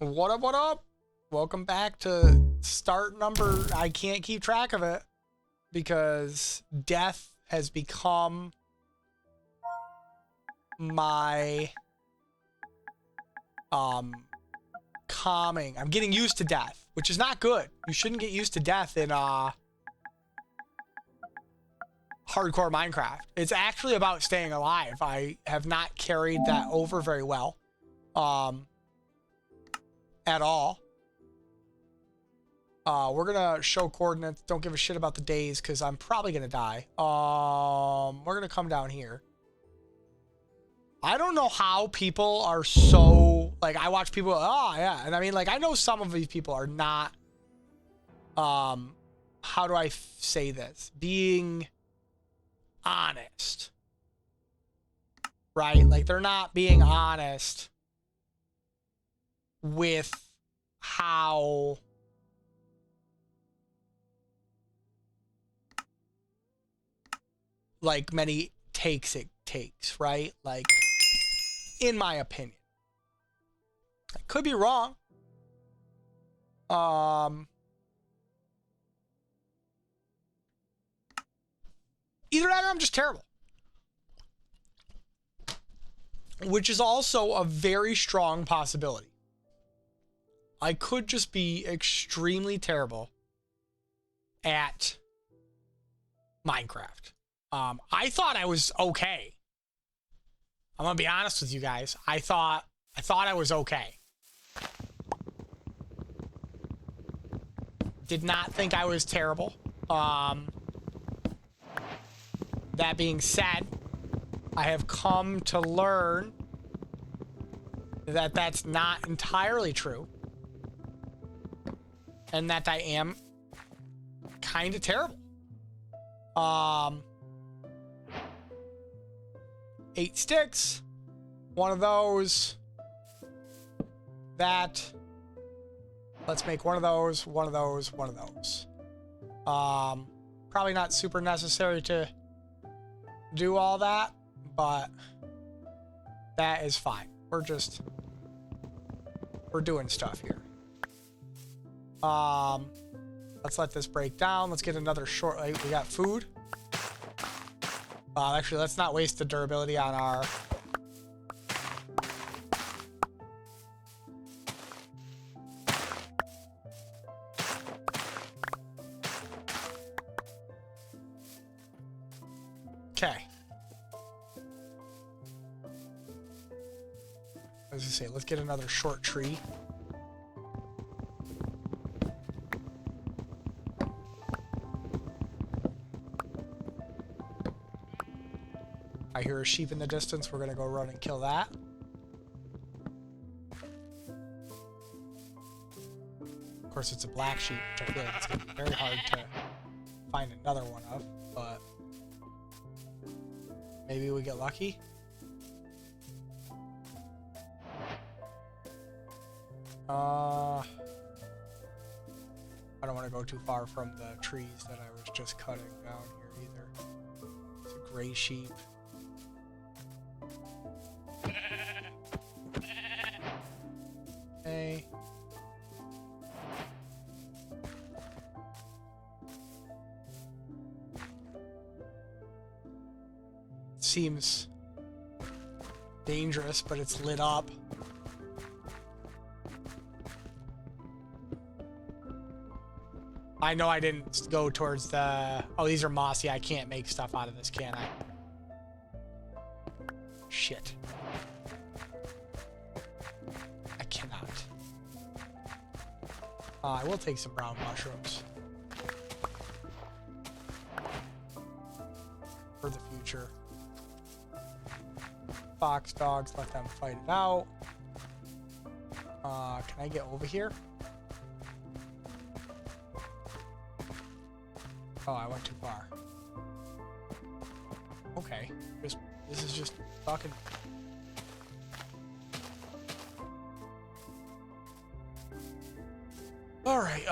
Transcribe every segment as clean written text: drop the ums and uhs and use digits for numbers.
What up, what up? Welcome back to start number, I can't keep track of it because death has become my calming. I'm getting used to death, which is not good. You shouldn't get used to death in hardcore Minecraft. It's actually about staying alive. I have not carried that over very well at all. We're gonna show coordinates. Don't give a shit about the days because I'm probably gonna die. We're gonna come down here. I don't know how people are so, like, I watch people, oh yeah, and I mean, like, I know some of these people are not, how do I say this? Being honest, right? Like, they're not being honest with how like many takes it takes, right? Like, in my opinion, I could be wrong. Either that or I'm just terrible, which is also a very strong possibility. I could just be extremely terrible at Minecraft. I thought I was okay. I'm gonna be honest with you guys. I thought I was okay. Did not think I was terrible. That being said, I have come to learn that that's not entirely true. And that I am kind of terrible. 8 sticks. One of those. That. Let's make one of those, one of those, one of those. Probably not super necessary to do all that, but that is fine. We're doing stuff here. Let's let this break down. Let's get another short, we got food. Actually, let's not waste the durability on our... Okay. I was gonna say, let's get another short tree. I hear a sheep in the distance. We're gonna go run and kill that. Of course, it's a black sheep, which I feel like it's gonna be very hard to find another one of, but maybe we get lucky. I don't want to go too far from the trees that I was just cutting down here either. It's a gray sheep. Hey. Seems dangerous, but it's lit up. I know I didn't go towards the... Oh, these are mossy. I can't make stuff out of this, can I? Shit. I cannot. I will take some brown mushrooms. For the future. Fox dogs, let them fight it out. Can I get over here? Oh, I went too far. Okay. This is just fucking... Alright,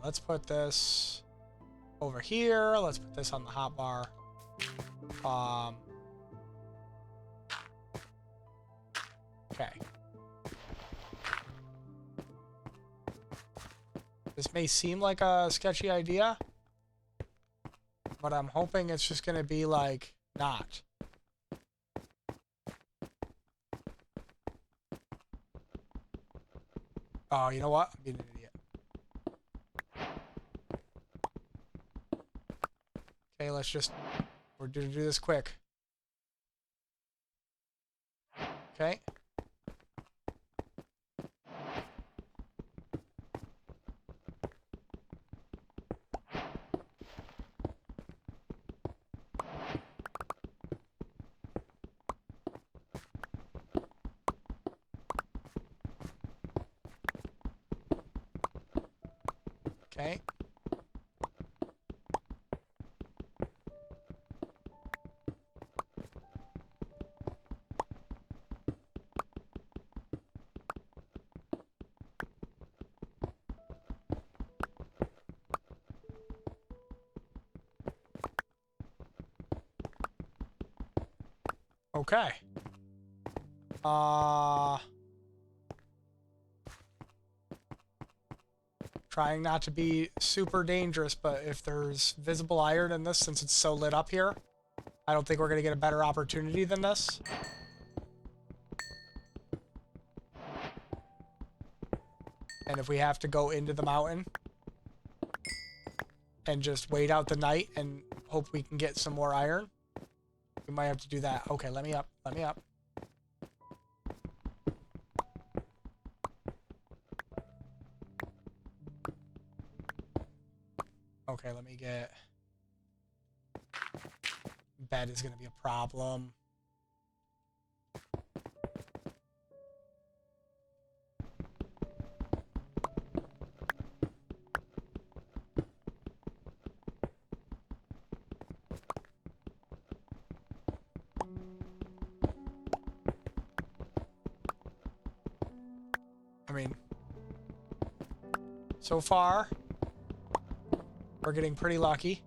let's put this over here. Let's put this on the hotbar. Okay. This may seem like a sketchy idea, but I'm hoping it's just going to be like not. Oh, you know what? I'm being an idiot. Okay, let's just... We're going to do this quick. Okay. Okay. Okay. Trying not to be super dangerous, but if there's visible iron in this, since it's so lit up here, I don't think we're going to get a better opportunity than this. And if we have to go into the mountain and just wait out the night and hope we can get some more iron, we might have to do that. Okay, let me up. Let me up. Okay, let me get... Bed is going to be a problem. I mean, so far, we're getting pretty lucky.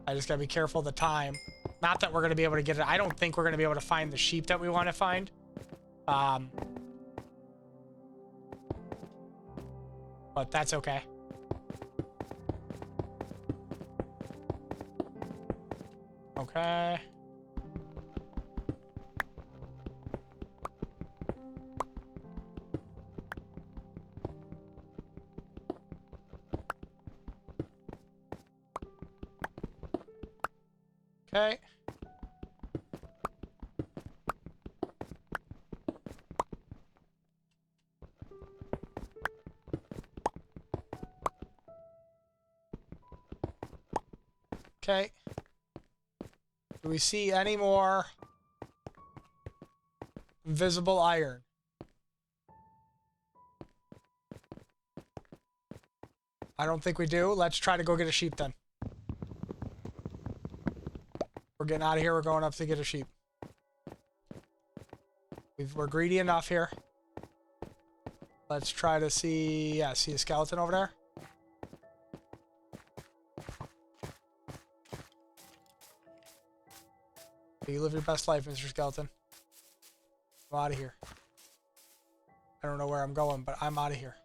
I just gotta be careful of the time. Not that we're gonna be able to get it. I don't think we're gonna be able to find the sheep that we want to find. But that's okay. Okay. Okay. Okay. Do we see any more invisible iron? I don't think we do. Let's try to go get a sheep then. We're getting out of here. We're going up to get a sheep. We're greedy enough here. Let's try to see... Yeah, see a skeleton over there? You live your best life, Mr. Skeleton. I'm out of here. I don't know where I'm going, but I'm out of here.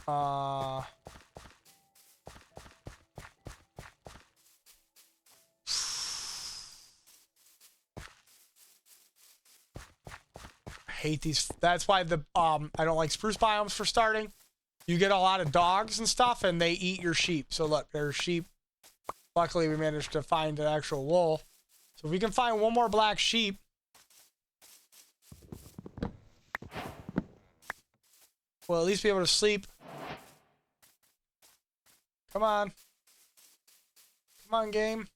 I hate these. That's why the I don't like spruce biomes for starting. You get a lot of dogs and stuff, and they eat your sheep. So look, there's sheep. Luckily, we managed to find an actual wool. So if we can find one more black sheep, we'll at least be able to sleep. Come on. Come on, game.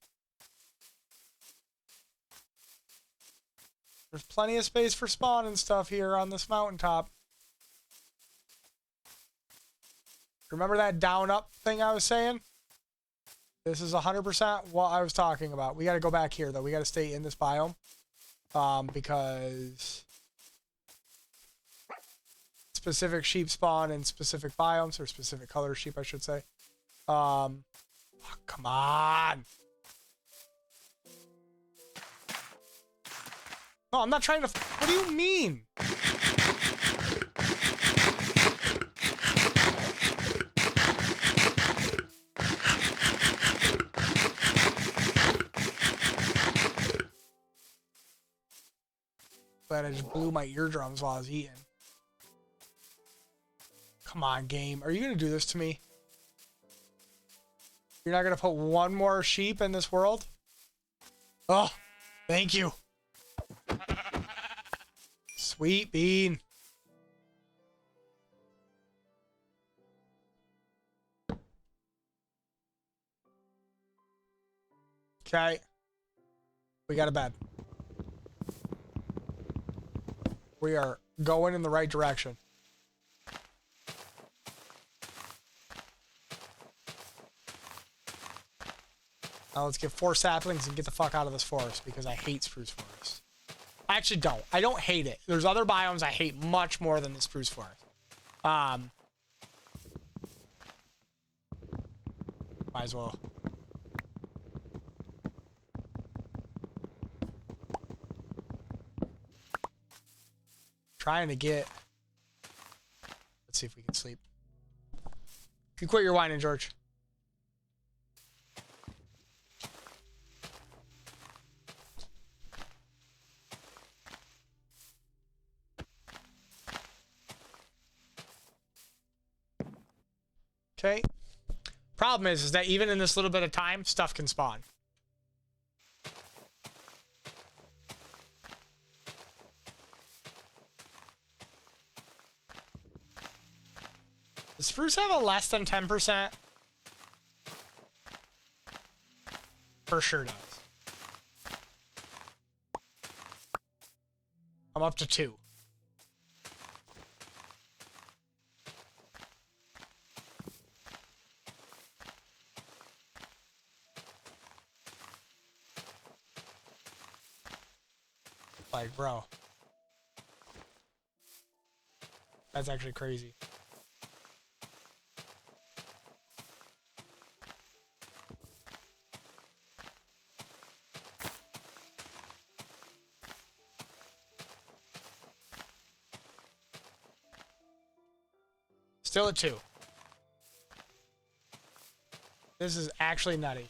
There's plenty of space for spawn and stuff here on this mountaintop. Remember that down-up thing I was saying? This is 100% what I was talking about. We got to go back here, though. We got to stay in this biome. Because specific sheep spawn in specific biomes, or specific color sheep, I should say. Oh, come on. No, I'm not trying to... What do you mean? Glad I just blew my eardrums while I was eating. Come on, game. Are you going to do this to me? You're not going to put one more sheep in this world? Oh, thank you. Sweet bean. Okay. We got a bed. We are going in the right direction. Now let's get 4 saplings and get the fuck out of this forest because I hate spruce forest. I actually don't. I don't hate it. There's other biomes I hate much more than the spruce forest. Might as well. Trying to get... Let's see if we can sleep. You quit your whining, George. Okay. Problem is that even in this little bit of time, stuff can spawn. Does spruce have a less than 10%? For sure does. I'm up to 2. Like, bro. That's actually crazy. Still at 2. This is actually nutty.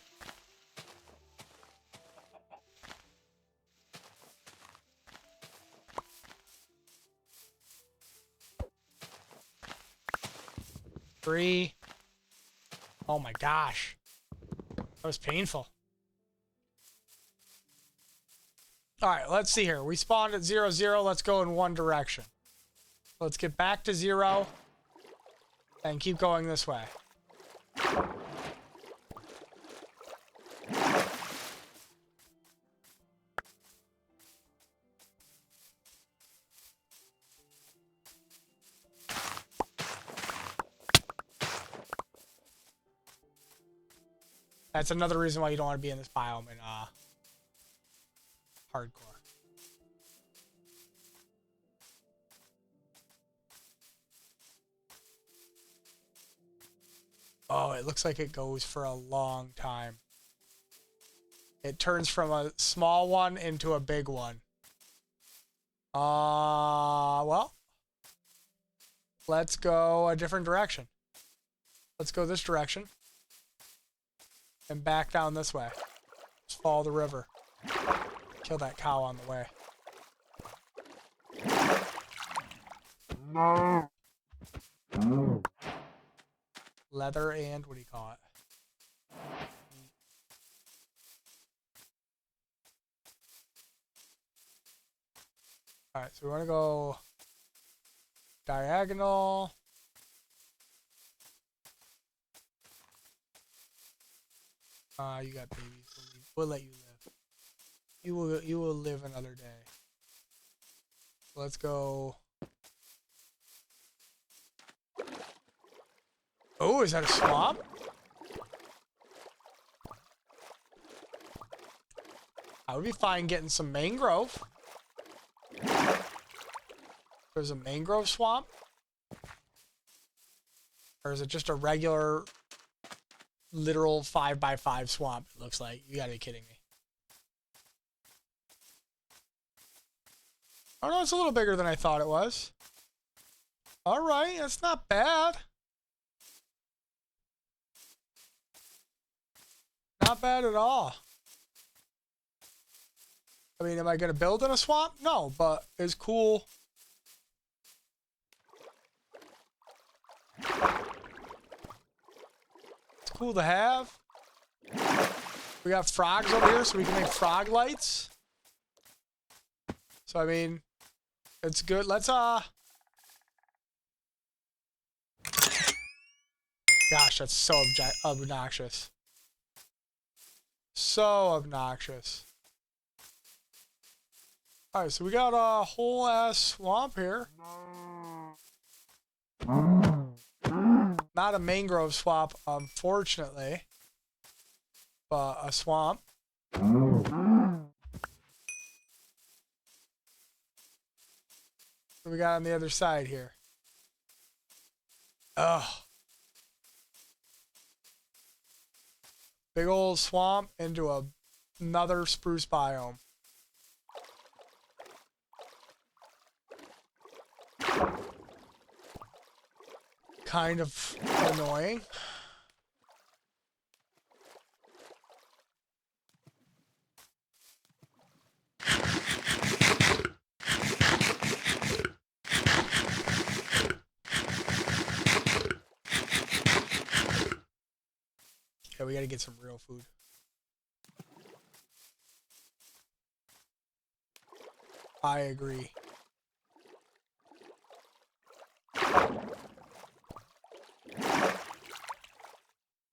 Three. Oh my gosh. That was painful. Alright, let's see here. We spawned at 0, 0. Let's go in one direction. Let's get back to 0. And keep going this way. That's another reason why you don't want to be in this biome in hardcore. Oh, it looks like it goes for a long time. It turns from a small one into a big one. Well, let's go a different direction. Let's go this direction. And back down this way. Just follow the river. Kill that cow on the way. No. Leather and what do you call it? Alright, so we want to go diagonal. You got babies. We'll let you live. You will live another day. Let's go. Oh, is that a swamp? I would be fine getting some mangrove. There's a mangrove swamp. Or is it just a regular, literal 5x5 swamp? It looks like. You gotta be kidding me. Oh no, it's a little bigger than I thought it was. All right, that's not bad. Not bad at all. I mean, am I going to build in a swamp? No, but it's cool. It's cool to have. We got frogs over here, so we can make frog lights. So, I mean, it's good. Let's, Gosh, that's so obnoxious. So obnoxious. Alright, so we got a whole ass swamp here. Not a mangrove swamp, unfortunately. But a swamp. What do we got on the other side here? Ugh. Big old swamp into another spruce biome. Kind of annoying. Yeah, we gotta get some real food. I agree.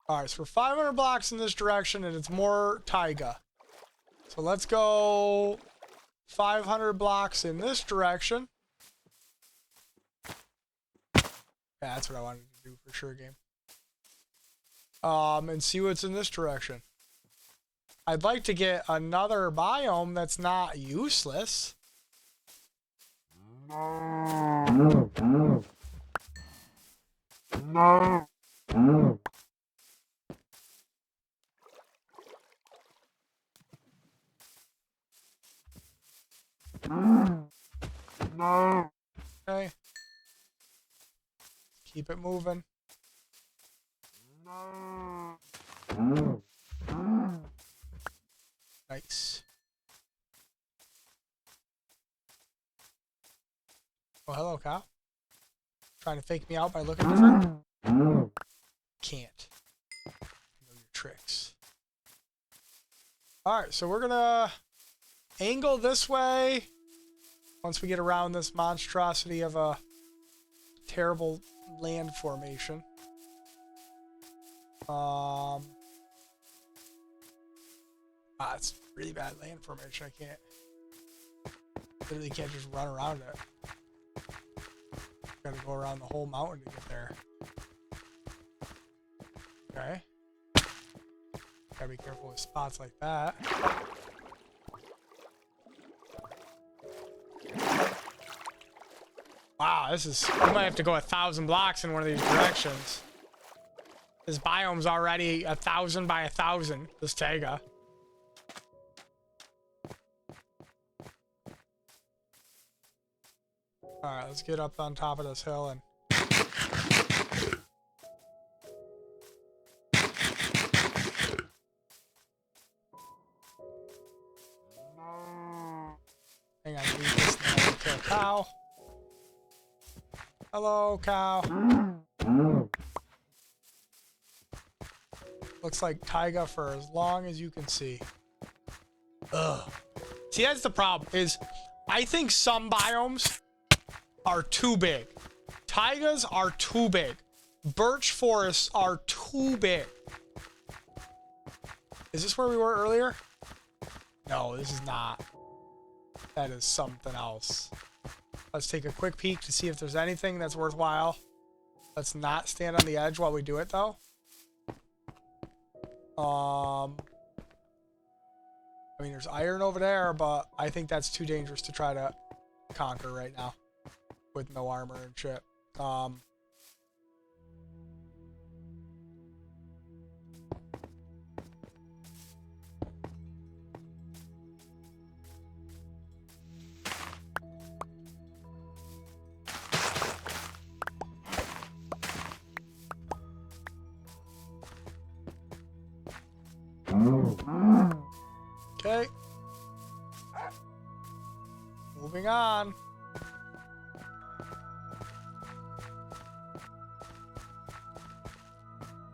Alright, so we're 500 blocks in this direction and it's more taiga. So let's go 500 blocks in this direction. Yeah, that's what I wanted to do for sure, game. And see what's in this direction. I'd like to get another biome that's not useless. Okay. Keep it moving. Nice. Oh, hello, cow. Trying to fake me out by looking different? Can't. Know your tricks. Alright, so we're gonna angle this way once we get around this monstrosity of a terrible land formation. It's really bad land formation. I literally can't just run around it. Gotta go around the whole mountain to get there. Okay. Gotta be careful with spots like that. Wow, this is... We might have to go 1,000 blocks in one of these directions. This biome's already 1,000 by 1,000. This taiga. Alright, let's get up on top of this hill and... Hang on, leave this now to kill a cow. Hello, cow. Looks like taiga for as long as you can see. Ugh. See, that's the problem, is I think some biomes are too big. Taigas are too big. Birch forests are too big. Is this where we were earlier? No, this is not. That is something else. Let's take a quick peek to see if there's anything that's worthwhile. Let's not stand on the edge while we do it, though. I mean, there's iron over there, but I think that's too dangerous to try to conquer right now with no armor and shit. Okay. Moving on.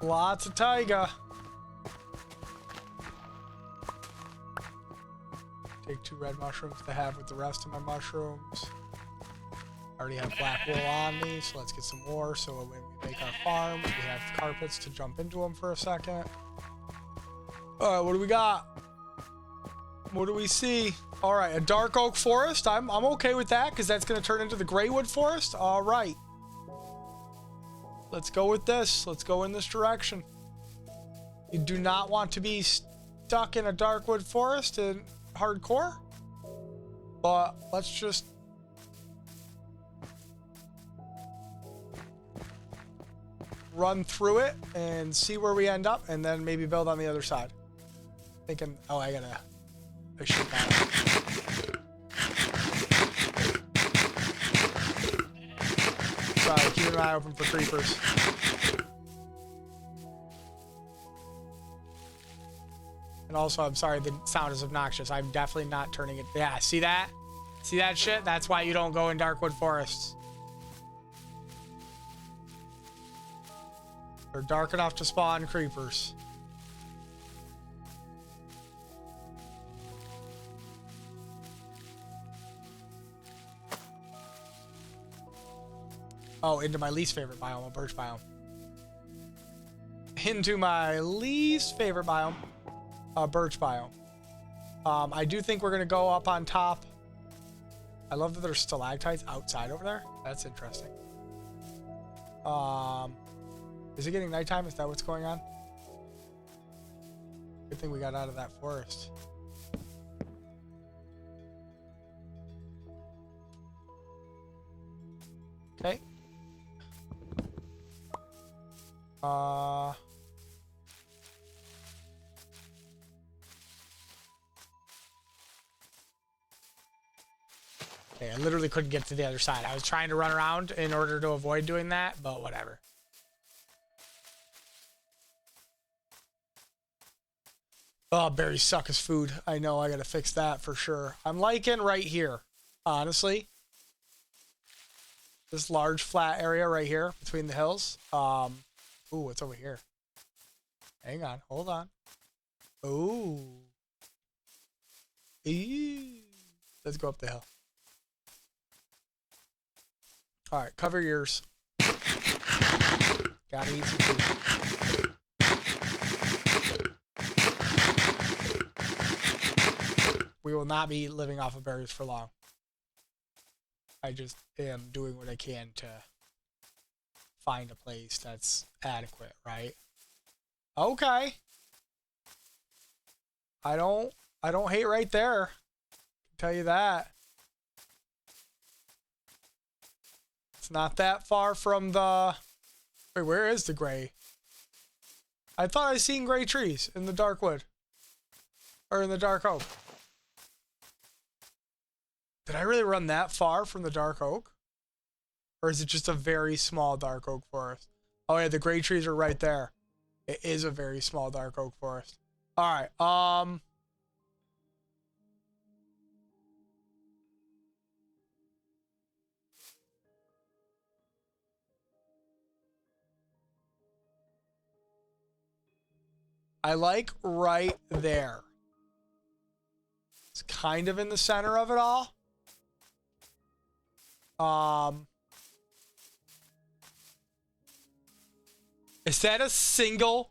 Lots of taiga. Take 2 red mushrooms to have with the rest of my mushrooms. Already have black wool on me, so let's get some more so when we make our farms, we have carpets to jump into them for a second. Alright, what do we got? What do we see? Alright, a dark oak forest. I'm okay with that because that's going to turn into the graywood forest. Alright. Let's go with this. Let's go in this direction. You do not want to be stuck in a darkwood forest in hardcore. But let's just... run through it and see where we end up and then maybe build on the other side. Thinking, oh, I shoot that. Sorry, keep an eye open for creepers. And also, I'm sorry, the sound is obnoxious. I'm definitely not turning it. Yeah, see that? See that shit? That's why you don't go in darkwood forests. They're dark enough to spawn creepers. Oh, into my least favorite biome, a birch biome. Into my least favorite biome, a birch biome. I do think we're going to go up on top. I love that there's stalactites outside over there. That's interesting. Is it getting nighttime? Is that what's going on? Good thing we got out of that forest. Okay. Okay, I literally couldn't get to the other side. I was trying to run around in order to avoid doing that, but whatever. Oh, berries suck as food. I know, I gotta fix that for sure. I'm liking right here, honestly. This large flat area right here between the hills. Ooh, what's over here? Hang on, hold on. Ooh. Eee. Let's go up the hill. Alright, cover your ears. Gotta eat some food. We will not be living off of berries for long. I just am doing what I can to find a place that's adequate, right? Okay. I don't hate right there. I can tell you that. It's not that far from the... Wait, where is the gray? I thought I seen gray trees in the dark wood. Or in the dark oak. Did I really run that far from the dark oak? Or is it just a very small dark oak forest? Oh yeah, the gray trees are right there. It is a very small dark oak forest. Alright, I like right there. It's kind of in the center of it all. Is that a single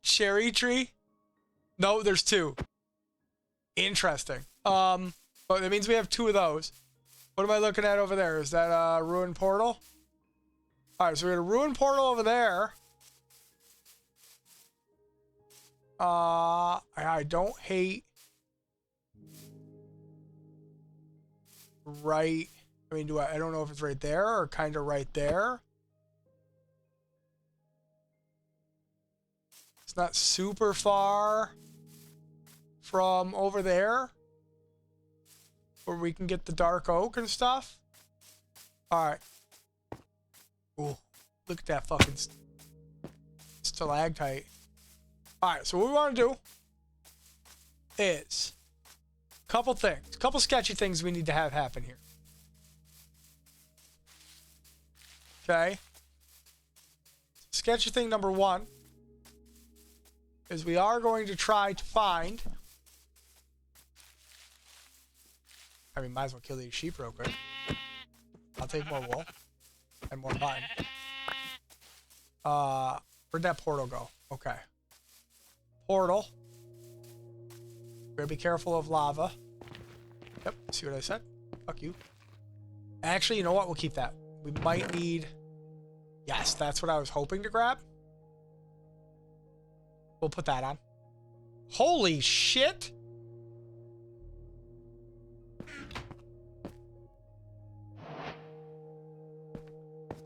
cherry tree? No, there's two. Interesting. But that means we have two of those. What am I looking at over there? Is that a ruined portal? Alright, so we got a ruined portal over there. I don't hate right. I mean, I don't know if it's right there or kind of right there. It's not super far from over there where we can get the dark oak and stuff. All right. Ooh, look at that fucking stalactite. All right, so what we want to do is a couple things, a couple sketchy things we need to have happen here. Okay. Sketchy thing number one is we are going to try to find. I mean, might as well kill these sheep real quick. I'll take more wool and more mutton. Where'd that portal go? Okay. Portal. Better be careful of lava. Yep, see what I said? Fuck you. Actually, you know what? We'll keep that. We might need... Yes, that's what I was hoping to grab. We'll put that on. Holy shit!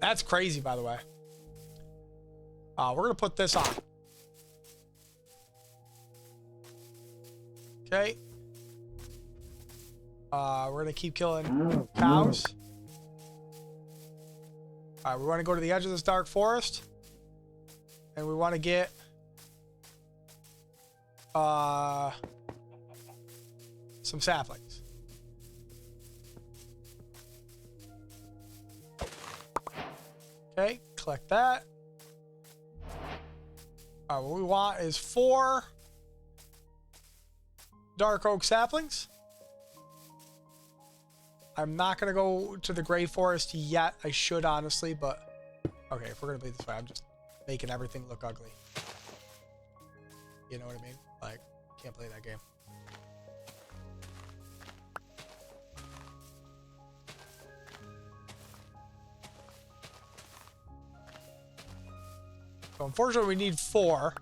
That's crazy, by the way. We're going to put this on. Okay. We're going to keep killing cows. Alright, we want to go to the edge of this dark forest. And we want to get... some saplings. Okay, collect that. Alright, what we want is 4 dark oak saplings. I'm not going to go to the gray forest yet. I should, honestly, but... Okay, if we're going to play this way, I'm just making everything look ugly. You know what I mean? Like, can't play that game. So unfortunately, we need 4.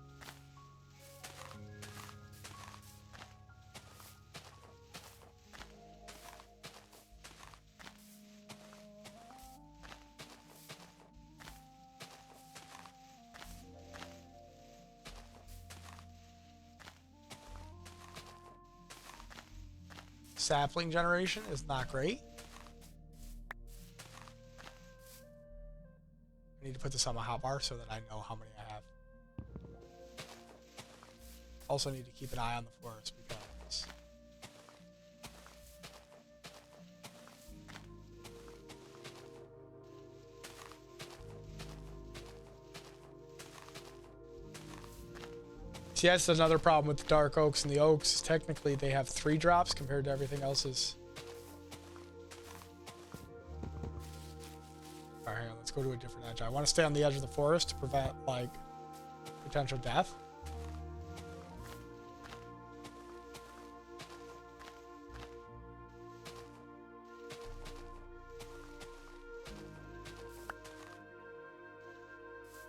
Sapling generation is not great. I need to put this on my hotbar so that I know how many I have. Also need to keep an eye on the forest because see, that's another problem with the dark oaks and the oaks is technically they have 3 drops compared to everything else's. Alright, hang on, let's go to a different edge. I want to stay on the edge of the forest to prevent, like, potential death.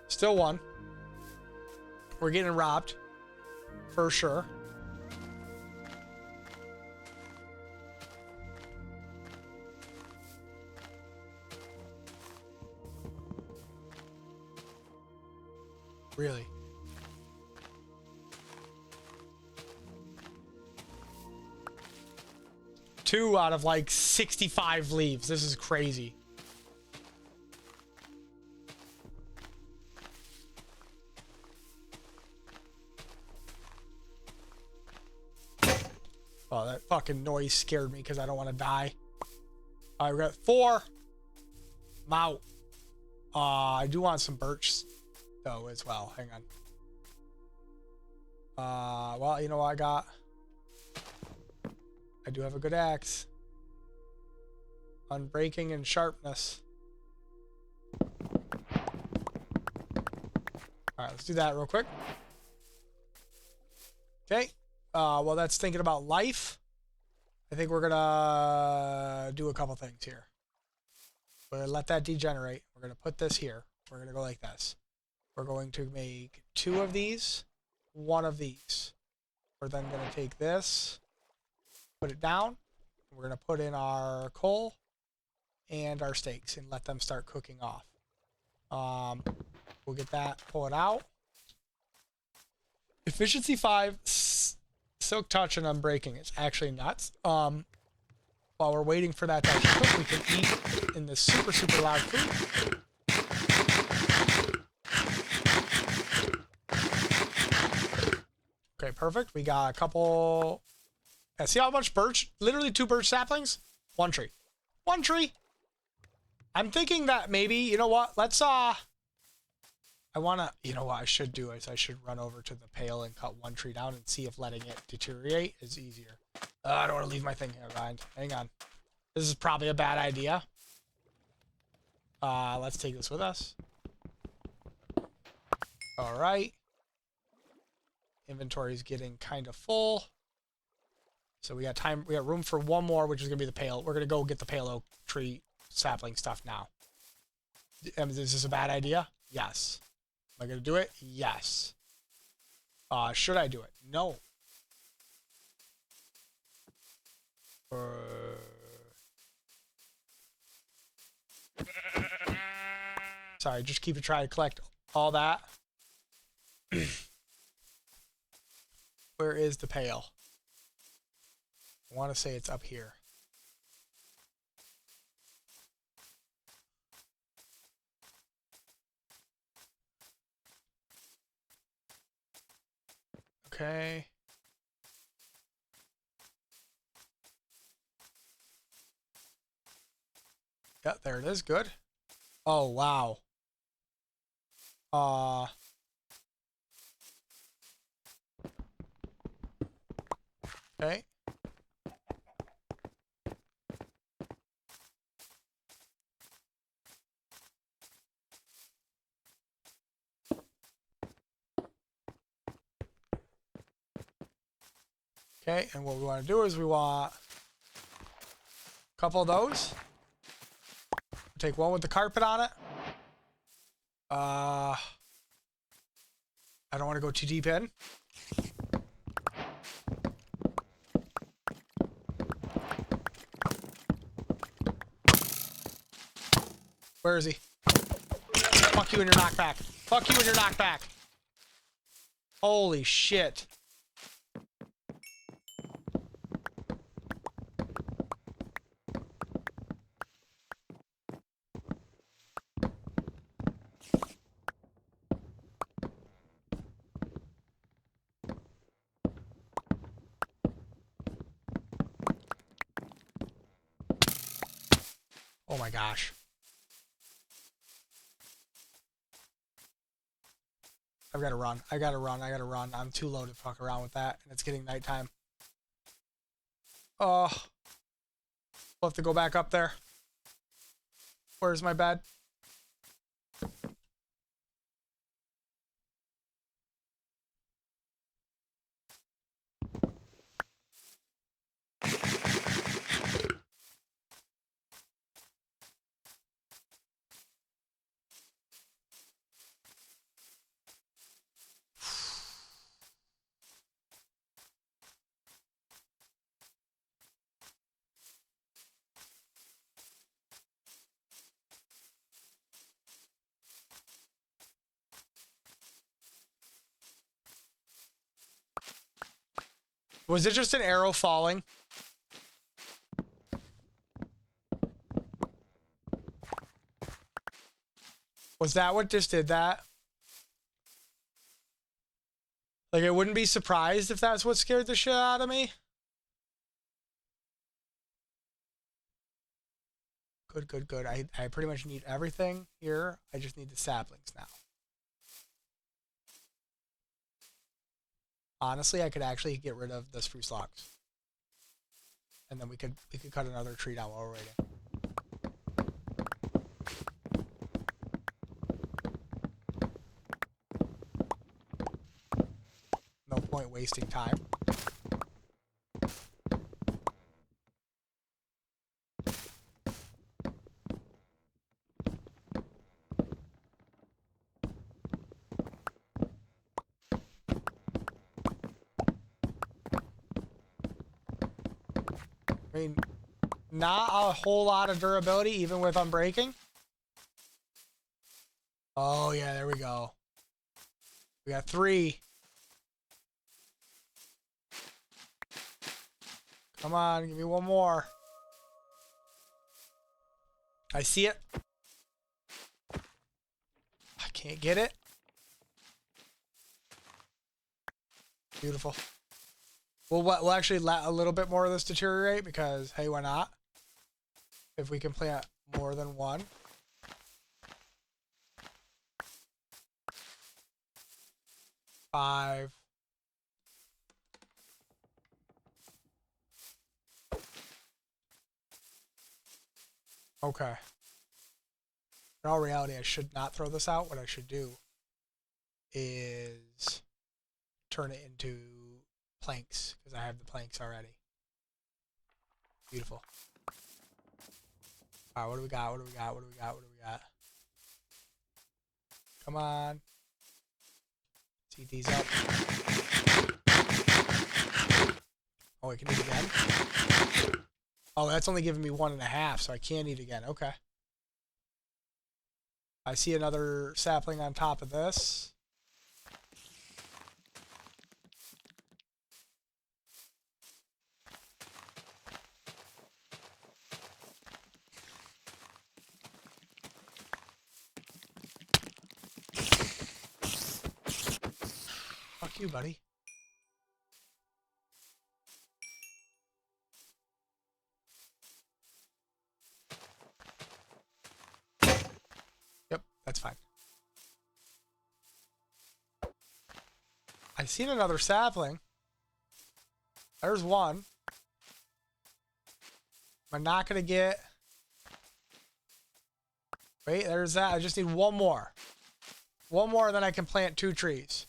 Still 1. We're getting robbed. For sure. Really? Two out of like 65 leaves. This is crazy. Oh, that fucking noise scared me because I don't want to die. All right, we got 4. I'm out. I do want some birch, though, as well. Hang on. Well, you know what I got? I do have a good axe. Unbreaking and sharpness. All right, let's do that real quick. Okay. Well, that's thinking about life. I think we're gonna do a couple things here. We're gonna let that degenerate. We're gonna put this here. We're gonna go like this. We're going to make 2 of these, 1 of these. We're then gonna take this, put it down. We're going to put in our coal and our steaks and let them start cooking off. We'll get that, pull it out. Efficiency 5, silk touch and unbreaking. It's actually nuts. While we're waiting for that to cook, we can eat in this super, super loud food. Okay, perfect. We got a couple. Yeah, see how much birch? Literally 2 birch saplings? 1 tree. 1 tree. I'm thinking that maybe, you know what? Let's, I want to, you know what I should do is I should run over to the pail and cut 1 tree down and see if letting it deteriorate is easier. I don't want to leave my thing here behind. Hang on. This is probably a bad idea. Let's take this with us. All right. Inventory is getting kind of full. So we got time, we got room for 1 more, which is going to be the pale. We're going to go get the pale oak tree sapling stuff now. Is this a bad idea? Yes. Am I going to do it? Yes. Should I do it? No. Sorry, just keep trying to collect all that. Where is the pail? I want to say it's up here. Okay. Yeah, there it is. Good. Oh, wow. Okay. Okay, and what we want to do is we want a couple of those. Take 1 with the carpet on it. I don't want to go too deep in. Where is he? Fuck you and your knockback. Fuck you and your knockback. Holy shit. Oh my gosh. I've got to run. I got to run. I got to run. I'm too low to fuck around with that. And it's getting nighttime. Oh. We'll have to go back up there. Where's my bed? Was it just an arrow falling? Was that what just did that? Like, I wouldn't be surprised if that's what scared the shit out of me. Good, good, good. I pretty much need everything here. I just need the saplings now. Honestly, I could actually get rid of the spruce logs. And then we could cut another tree down while we're waiting. No point wasting time. I mean, not a whole lot of durability, even with unbreaking. Oh, yeah, there we go. We got 3. Come on, give me one more. I see it. I can't get it. Beautiful. We'll actually let a little bit more of this deteriorate because, hey, why not? If we can plant more than one. Five. Okay. In all reality, I should not throw this out. What I should do is turn it into planks because I have the planks already. Beautiful. All right, what do we got? What do we got? What do we got? What do we got? Come on. Let's eat these up. Oh, I can eat again? Oh, that's only giving me 1.5, so I can't eat again. Okay. I see another sapling on top of this. Fuck you, buddy. Yep, that's fine. I seen another sapling. There's one. I'm not gonna get... Wait, there's that. I just need one more. One more, then I can plant 2 trees.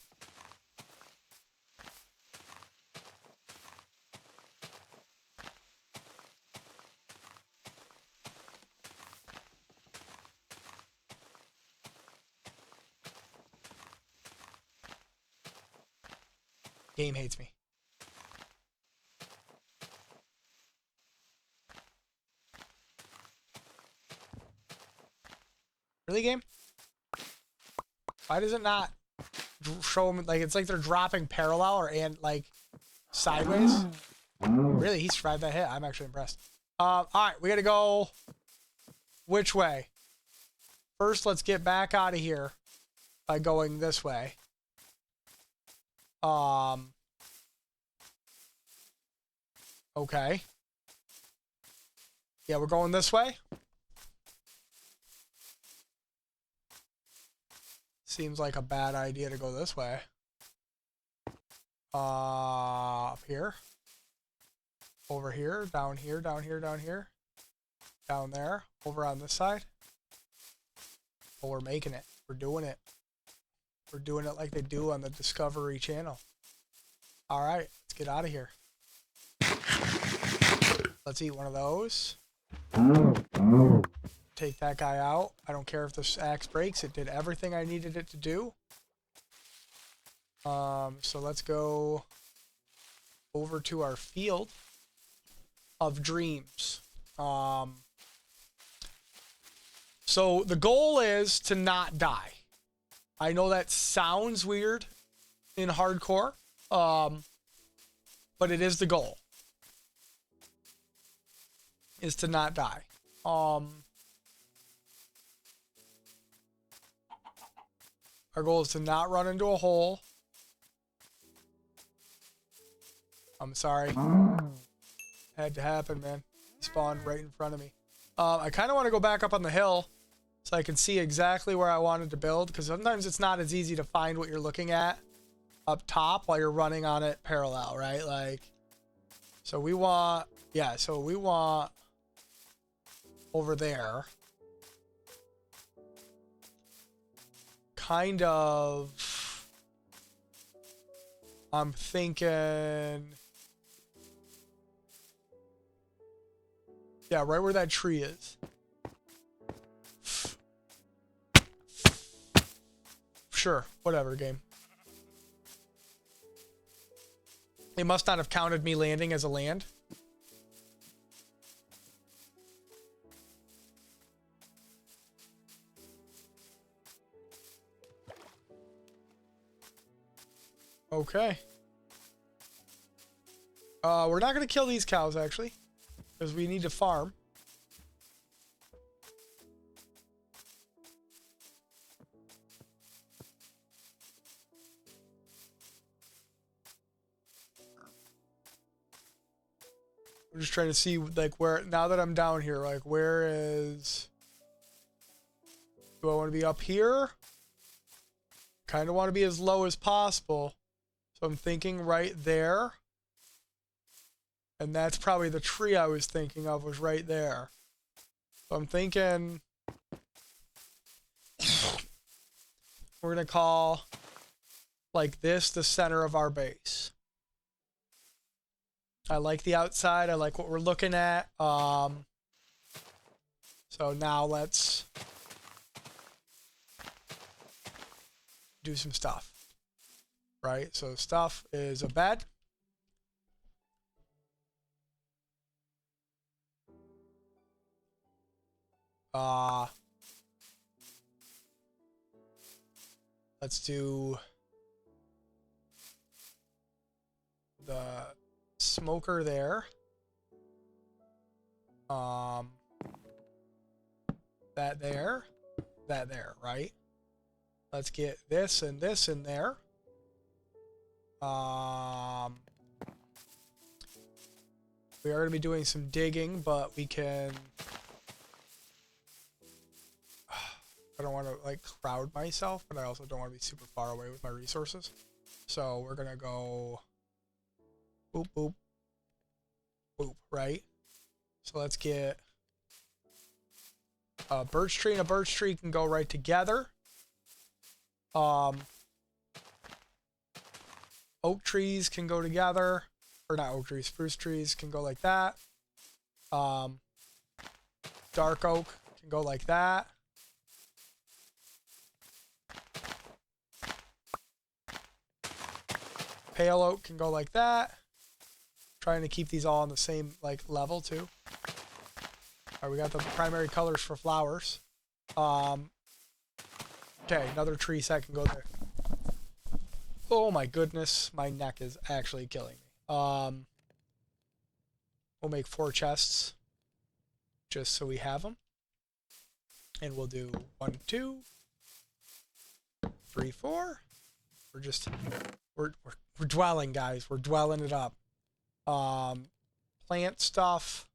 Game hates me. Really, game? Why does it not show them, like, it's like they're dropping parallel or and like sideways? Really, he survived that hit. I'm actually impressed. All right, we gotta go which way? First, let's get back out of here by going this way. Okay. Yeah, we're going this way. Seems like a bad idea to go this way. Up here. Over here, down here, down here, down here. Down there, over on this side. Oh, we're making it. We're doing it. We're doing it like they do on the Discovery Channel. All right, let's get out of here. Let's eat one of those. Take that guy out. I don't care if this axe breaks. It did everything I needed it to do. So let's go over to our field of dreams. So the goal is to not die. I know that sounds weird in hardcore, but it is the goal. Is to not die. Our goal is to not run into a hole. I'm sorry. Had to happen, man. He spawned right in front of me. I kind of want to go back up on the hill so I can see exactly where I wanted to build, because sometimes it's not as easy to find what you're looking at up top while you're running on it parallel, right? Like, so we want, yeah, so we want over there. Kind of, I'm thinking, yeah, right where that tree is. Sure, whatever, game. They must not have counted me landing as a land. Okay. We're not going to kill these cows, actually, because we need to farm. I'm just trying to see, like, where, now that I'm down here, like, where is... Do I want to be up here? Kind of want to be as low as possible. So I'm thinking right there. And that's probably the tree I was thinking of, was right there. So I'm thinking... We're going to call, like, this the center of our base. I like the outside. I like what we're looking at. So now let's do some stuff. Right? So stuff is a bed. Let's do the smoker there. That there. That there, right? Let's get this and this in there. We are going to be doing some digging, but we can... I don't want to, like, crowd myself, but I also don't want to be super far away with my resources. So we're going to go... Boop, boop. Boop, right? So let's get... A birch tree and a birch tree can go right together. Oak trees can go together. Or not oak trees, spruce trees can go like that. Dark oak can go like that. Pale oak can go like that. Trying to keep these all on the same, like, level too. Alright, we got the primary colors for flowers. Okay, another tree set can go there. Oh my goodness, my neck is actually killing me. We'll make 4 chests, just so we have them. And we'll do 1, 2, 3, 4. We're dwelling, guys. We're dwelling it up. Plant stuff.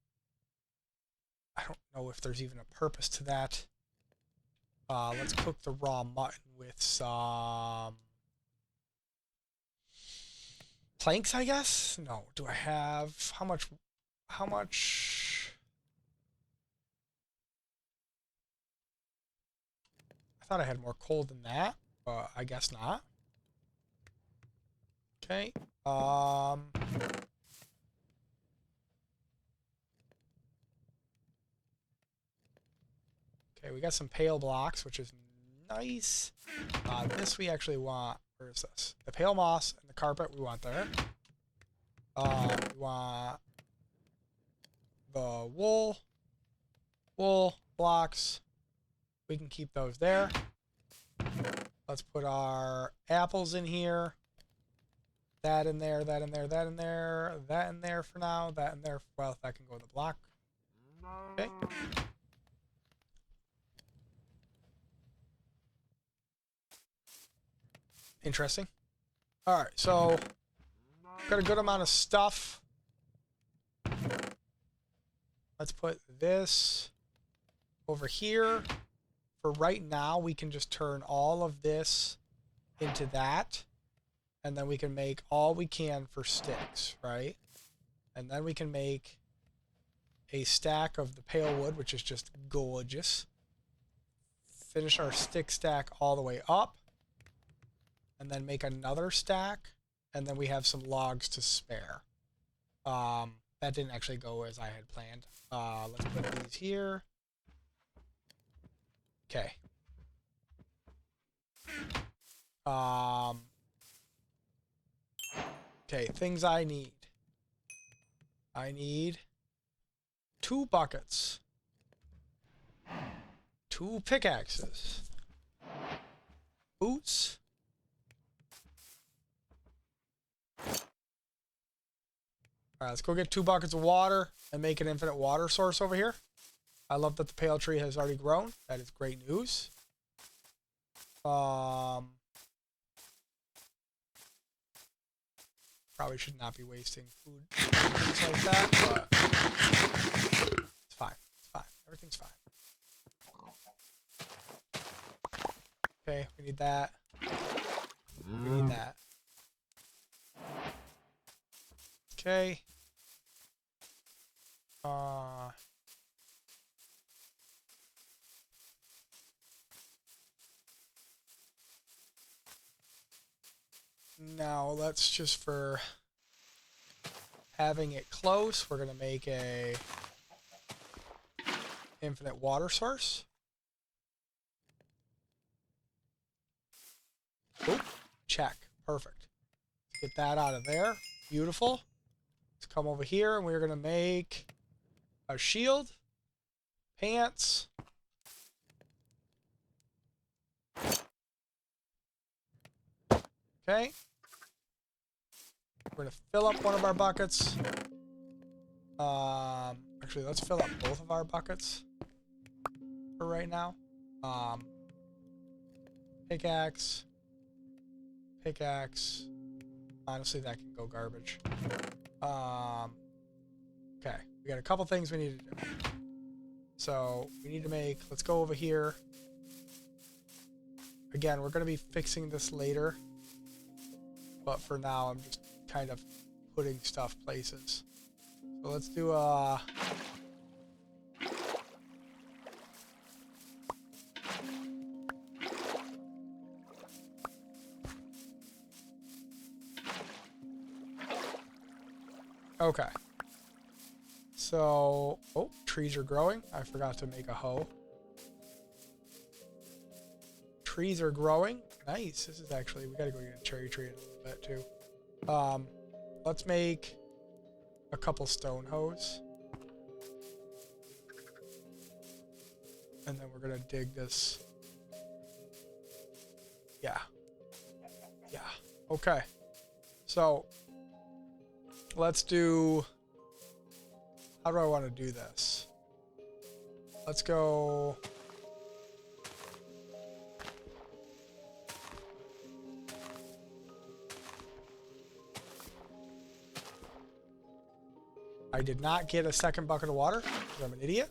I don't know if there's even a purpose to that. Let's cook the raw mutton with some planks, I guess? No. Do I have... How much... I thought I had more coal than that, but I guess not. Okay. Okay, we got some pale blocks, which is nice. This we actually want. Where is this? The pale moss and the carpet we want there. We want the wool blocks. We can keep those there. Let's put our apples in here. That in there, that in there, that in there, that in there for now, that in there. Well, that can go in the block. Okay. Interesting. Alright, so got a good amount of stuff. Let's put this over here. For right now, we can just turn all of this into that. And then we can make all we can for sticks, right? And then we can make a stack of the pale wood, which is just gorgeous. Finish our stick stack all the way up. And then make another stack. And then we have some logs to spare. That didn't actually go as I had planned. Let's put these here. Okay. Okay, things I need. I need 2 buckets. 2 pickaxes. Boots. All right, let's go get 2 buckets of water and make an infinite water source over here. I love that the pale tree has already grown. That is great news. Probably should not be wasting food things like that, but it's fine. It's fine. Everything's fine. Okay, we need that. We need that. Okay. Now let's just for having it close, we're gonna make a infinite water source. Oh, check. Perfect. Get that out of there. Beautiful. Let's come over here and we're gonna make a shield, pants. Okay. We're gonna fill up one of our buckets. Actually, let's fill up both of our buckets for right now. Pickaxe. Pickaxe. Honestly, that can go garbage. Okay, we got a couple things we need to do. So we need to make, let's go over here. Again, we're going to be fixing this later. But for now, I'm just kind of putting stuff places. So let's do okay. So, oh, trees are growing. I forgot to make a hoe. Trees are growing. Nice. This is actually, we gotta go get a cherry tree in a little bit too. Let's make a couple stone hoes. And then we're gonna dig this. Yeah. Yeah. Okay. So, let's do, how do I want to do this? Let's go. I did not get a second bucket of water because I'm an idiot.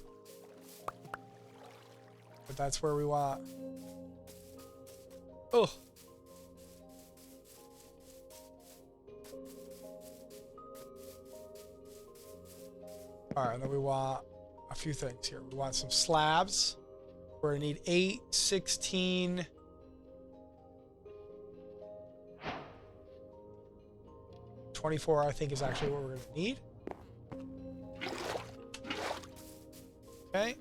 But that's where we want. Oh. Alright, and then we want a few things here. We want some slabs. We're going to need 8, 16... 24, I think, is actually what we're going to need. Okay.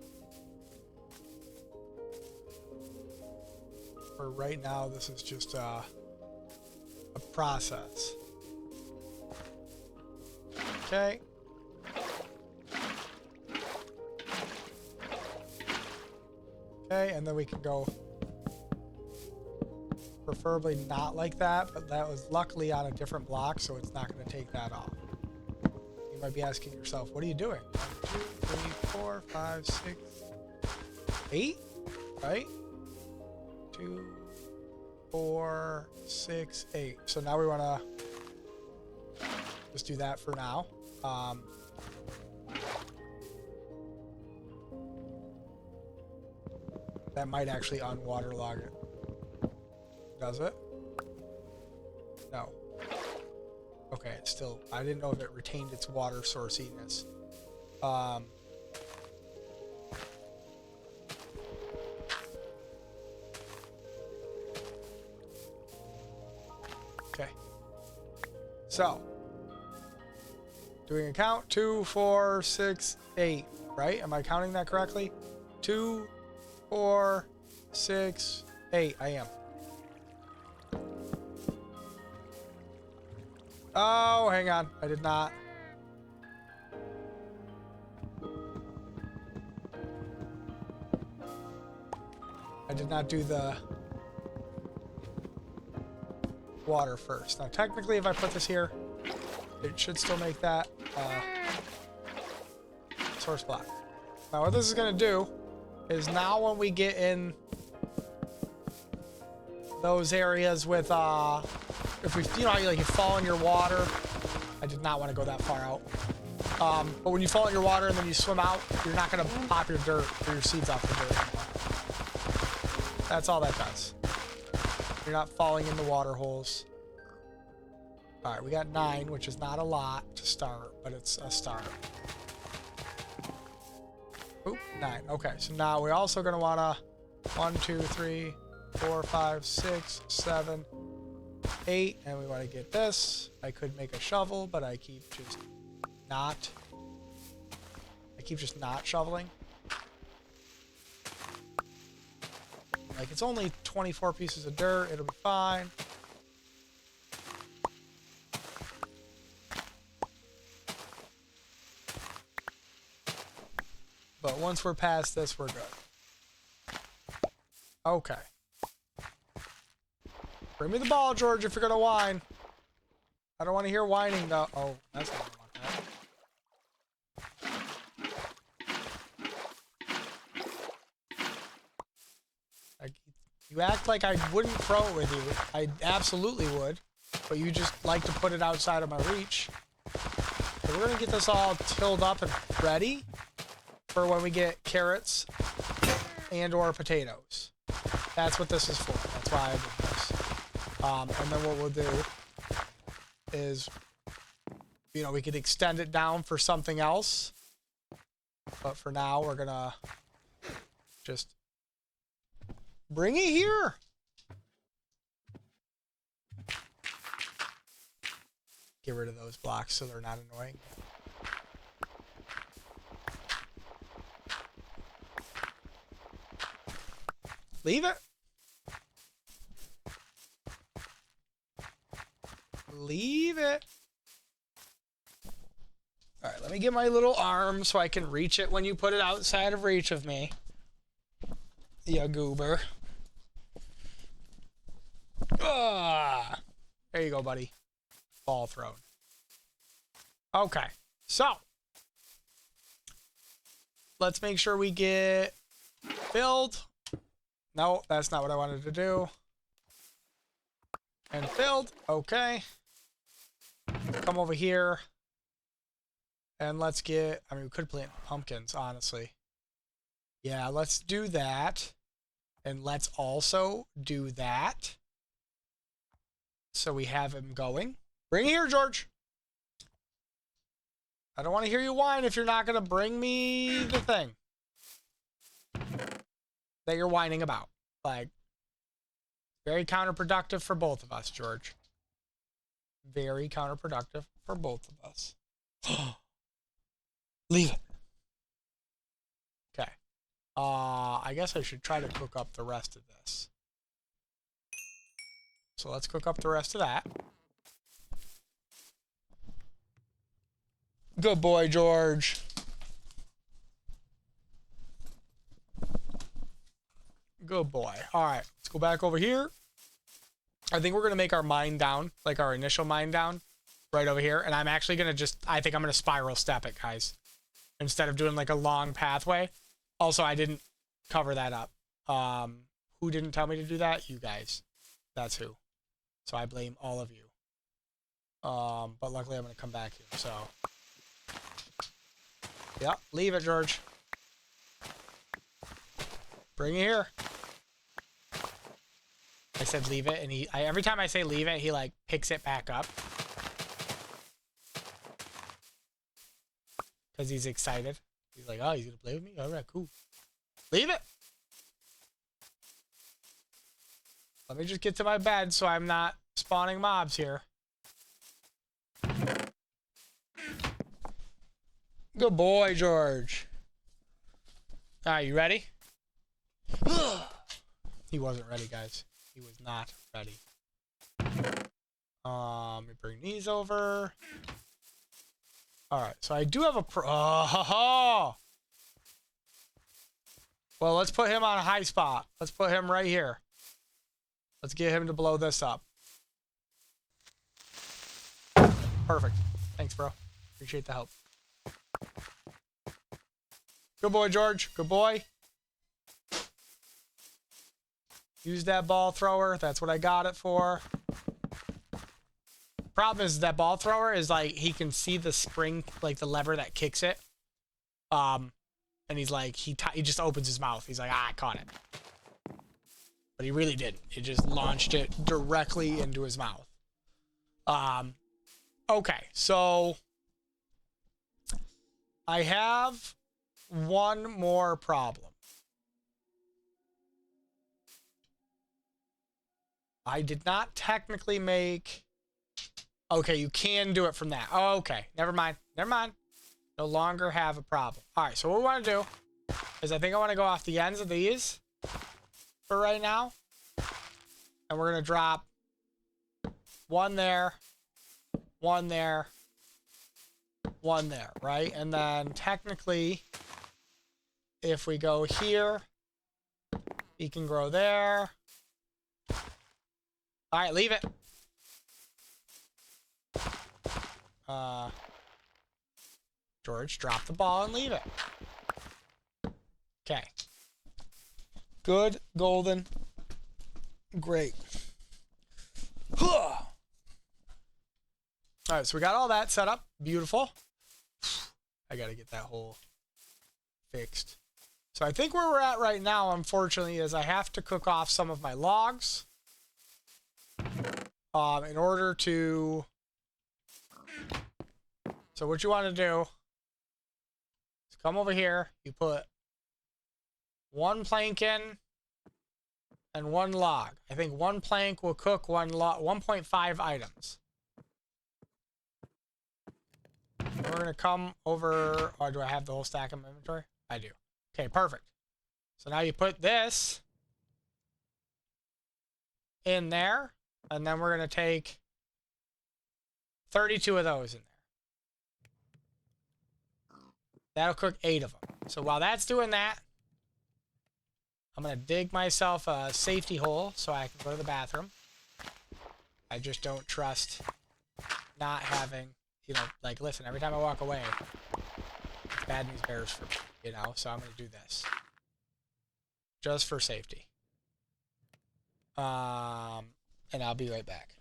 For right now, this is just a process. Okay. Okay, and then we can go preferably not like that, but that was luckily on a different block, so it's not going to take that off. You might be asking yourself, what are you doing? 1, 2, 3, 4, 5, 6, 8, right? 2, 4, 6, 8. So now we want to just do that for now. That might actually unwaterlog it. Does it? No. Okay, it's still, I didn't know if it retained its water sourciness. Okay. So, doing a count, 2, 4, 6, 8, right? Am I counting that correctly? 2, 4, 6, 8. I am. Oh, hang on. I did not. I did not do the water first. Now, technically, if I put this here, It should still make that source block. Now what this is gonna do is now when we get in those areas with if we, you know, like you fall in your water. I did not want to go that far out. But when you fall in your water and then you swim out, you're not gonna pop your dirt or your seeds off the dirt anymore. That's all that does. You're not falling in the water holes. All right, we got 9, which is not a lot to start, but it's a start. Oop, 9. Okay, so now we're also gonna wanna 1, 2, 3, 4, 5, 6, 7, 8, and we want to get this. I could make a shovel, but I keep just not. I keep just not shoveling. Like, it's only 24 pieces of dirt. It'll be fine. But once we're past this, we're good. Okay. Bring me the ball, George, if you're gonna whine. I don't want to hear whining, though. Oh, that's not what I want. You act like I wouldn't throw it with you. I absolutely would. But you just like to put it outside of my reach. So we're gonna get this all tilled up and ready for when we get carrots and or potatoes. That's what this is for. That's why I did this. And then what we'll do is, you know, we could extend it down for something else. But for now, we're gonna just bring it here. Get rid of those blocks so they're not annoying. Leave it. Leave it. All right, let me get my little arm so I can reach it when you put it outside of reach of me. Ya goober. Ah, there you go, buddy. Ball thrown. Okay, so let's make sure we get filled. No, that's not what I wanted to do. And filled. Okay. Come over here. And let's get, I mean, we could plant pumpkins, honestly. Yeah, let's do that. And let's also do that. So we have him going. Bring it here, George. I don't want to hear you whine if you're not going to bring me the thing that you're whining about. Like, very counterproductive for both of us, George. Very counterproductive for both of us. Leave it. Okay. I guess I should try to cook up the rest of this. So let's cook up the rest of that. Good boy, George. Good boy. All right, let's go back over here. I think we're going to make our mine down, like our initial mine down, right over here. And I'm actually going to just, I think I'm going to spiral step it, guys, instead of doing like a long pathway. Also, I didn't cover that up. Who didn't tell me to do that? You guys. That's who. So I blame all of you. But luckily I'm going to come back here, so. Yep, leave it, George. Bring it here. I said leave it, and every time I say leave it, he like picks it back up. Because he's excited. He's like, oh, he's going to play with me? All right, cool. Leave it. Let me just get to my bed so I'm not spawning mobs here. Good boy, George. All right, you ready? He wasn't ready, guys. He was not ready. Let me bring these over. All right, so I do have a well, let's put him on a high spot. Let's put him right here. Let's get him to blow this up. Perfect. Thanks, bro. Appreciate the help. Good boy, George. Good boy. Use that ball thrower. That's what I got it for. Problem is that ball thrower is like he can see the spring, like the lever that kicks it. And he's like he just opens his mouth. He's like, I caught it. But he really didn't. He just launched it directly into his mouth. Okay, so I have one more problem. I did not technically make... Okay, you can do it from that. Oh, okay. Never mind. Never mind. No longer have a problem. All right, so what we want to do is I think I want to go off the ends of these for right now. And we're going to drop one there, one there, one there, right? And then technically, if we go here, he can grow there. All right, leave it. George, drop the ball and leave it. Okay. Good, golden. Great. All right, so we got all that set up. Beautiful. I got to get that hole fixed. So I think where we're at right now, unfortunately, is I have to cook off some of my logs in order to... So what you want to do is come over here. You put one plank in and one log. I think one plank will cook one log, 1.5 items. And we're going to come over... Or do I have the whole stack in my inventory? I do. Okay, perfect. So now you put this in there. And then we're going to take 32 of those in there. That'll cook 8 of them. So while that's doing that, I'm going to dig myself a safety hole so I can go to the bathroom. I just don't trust not having, you know, like, listen, every time I walk away, it's bad news bears for me, you know? So I'm going to do this. Just for safety. And I'll be right back.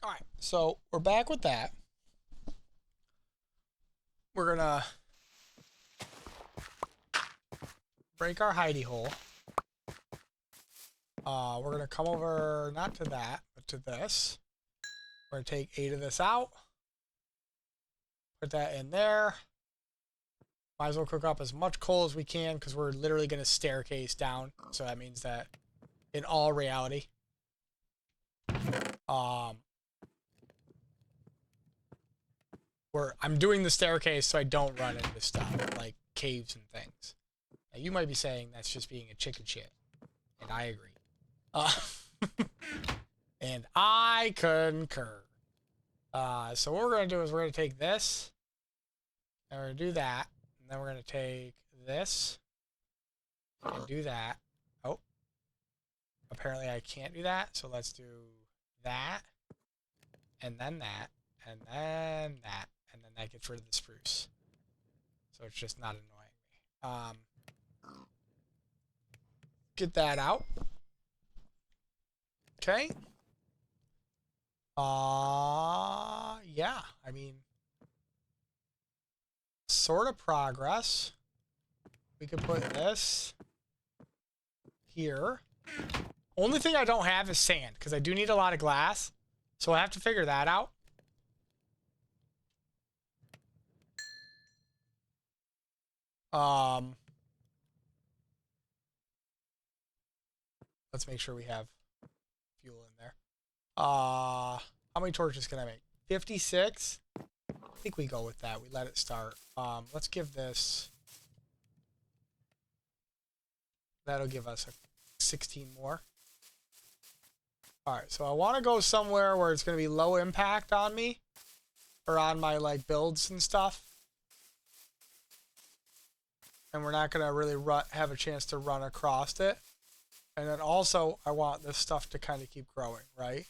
All right, so we're back with that. We're gonna break our hidey hole. We're gonna come over, not to that, but to this. We're gonna take 8 of this out. Put that in there. Might as well cook up as much coal as we can because we're literally gonna staircase down. So that means that in all reality, I'm doing the staircase so I don't run into stuff like caves and things. Now, you might be saying that's just being a chicken shit, and I agree. And I concur. So what we're gonna do is we're gonna take this, and we're gonna do that, and then we're gonna take this and do that. Oh, apparently I can't do that. So let's do that, and then that, and then that, and then that gets rid of the spruce. So it's just not annoying me. Get that out. Okay. Yeah, I mean, sort of progress. We could put this here. Only thing I don't have is sand, because I do need a lot of glass. So I have to figure that out. Let's make sure we have fuel in there. How many torches can I make? 56? I think we go with that. We let it start. Let's give this... That'll give us 16 more. Alright, so I want to go somewhere where it's going to be low impact on me. Or on my, like, builds and stuff. And we're not going to really have a chance to run across it. And then also, I want this stuff to kind of keep growing, right?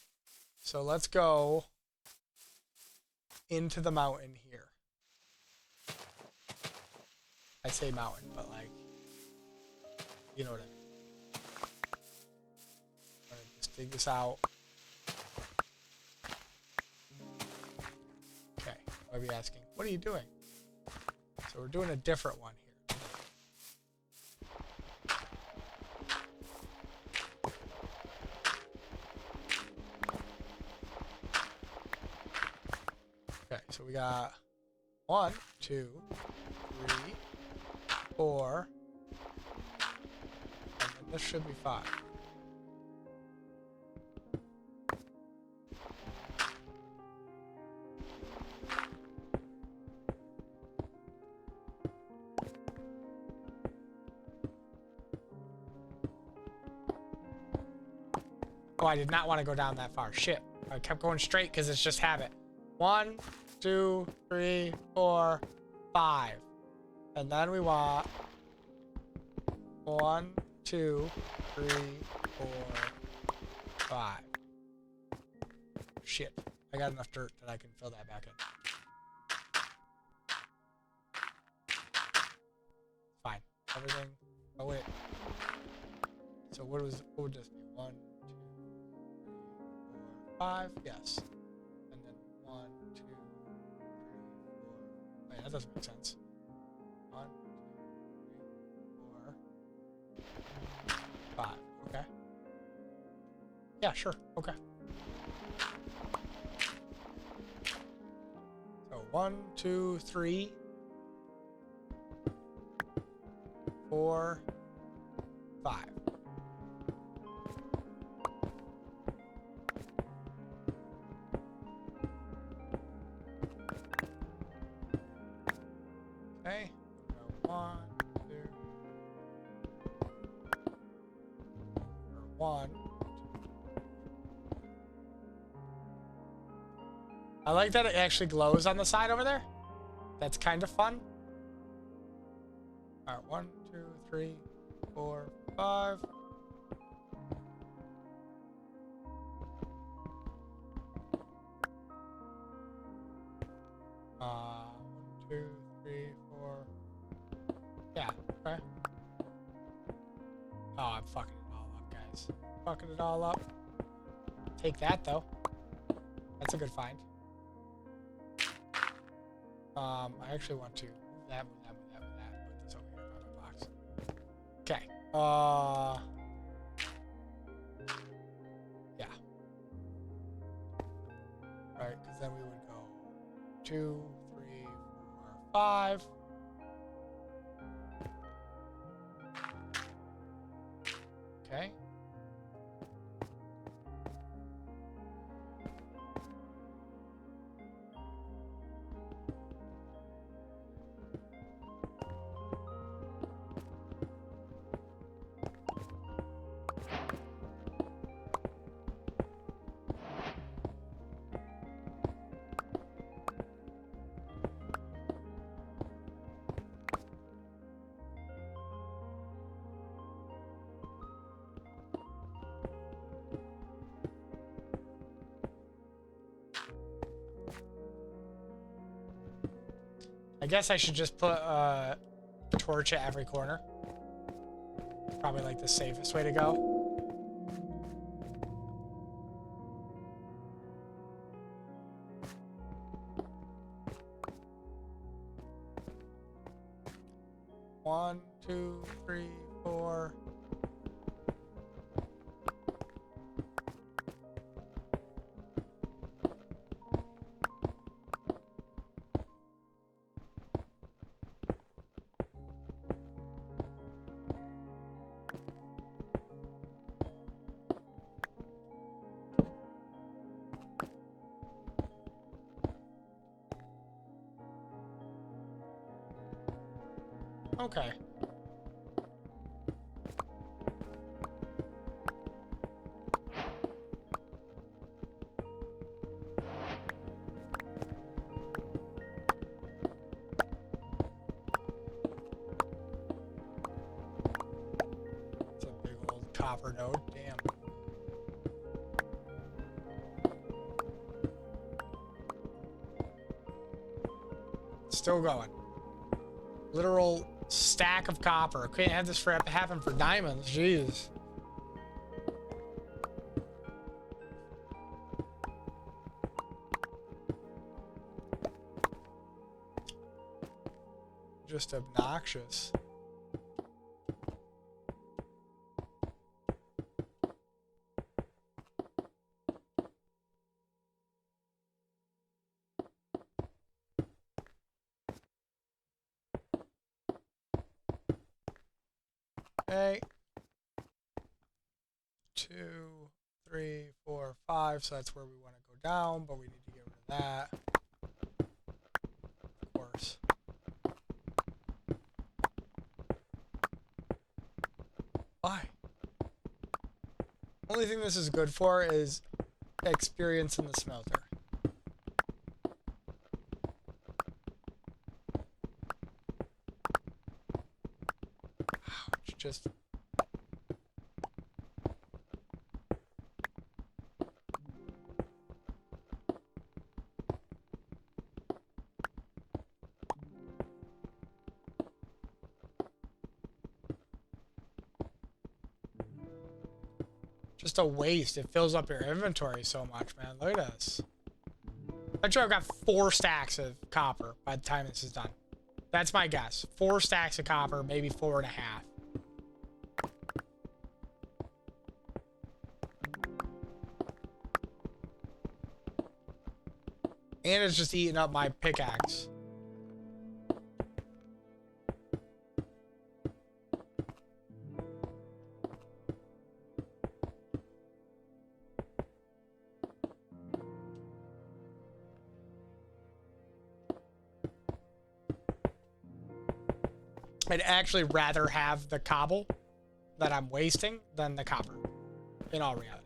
So let's go into the mountain here. I say mountain, but like, you know what I mean. I'm gonna just dig this out. Okay, I might be asking, what are you doing? So we're doing a different one here. Okay, so we got 1, 2, 3, 4, and then this should be 5. Oh, I did not want to go down that far. Shit. I kept going straight because it's just habit. 1, 2, 3, 4, 5. And then we want 1, 2, 3, 4, 5. Shit. I got enough dirt that I can fill that back in. Fine. Everything. Oh, wait. So what would this be? 1, 2, 3, 4, 5? Yes. And then 1, 2, 3, 4. Wait, that doesn't make sense. 1, 2, 3, 4, 5. Okay. Yeah, sure. Okay. So 1, 2, 3, 4, 5. Okay. 1, 2, or 1. I like that it actually glows on the side over there. That's kind of fun. All right, 1, 2, 3, 4, 5. 1, 2, 3, 4. Yeah. Okay. Oh, I'm fucking it all up, guys. Fucking it all up. Take that though. That's a good find. I actually want to move that, move that, move that, move that. Put this over here by my box. Okay. Yeah. Right, because then we would go 2, 3, 4, 5. Okay. guess I should just put a torch at every corner. Probably like the safest way to go. One, two, three, four. Okay. It's a big old copper node. Damn. Still going. Literal stack of copper. Couldn't have this for happen for diamonds. Jeez. Just obnoxious. Okay. 2, 3, 4, 5. So that's where we want to go down, but we need to get rid of that. Of course. Why? Only thing this is good for is experience in the smelter. Ouch, just... Just a waste. It fills up your inventory so much, man. Look at this. I'm sure I've got 4 stacks of copper by the time this is done. That's my guess. 4 stacks of copper, maybe 4.5. And it's just eating up my pickaxe. I'd actually rather have the cobble that I'm wasting than the copper, in all reality.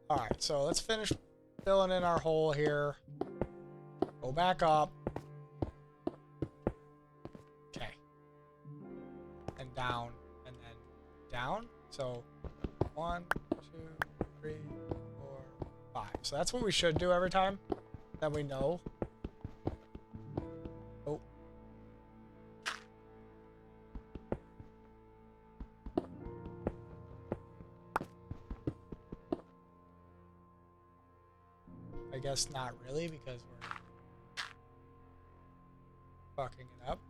Alright, so let's finish filling in our hole here. Go back up. Okay. And down, and then down. So, 1, 2, 3, 4, 5. So that's what we should do every time that we know. Oh. I guess not really, because we're fucking it up.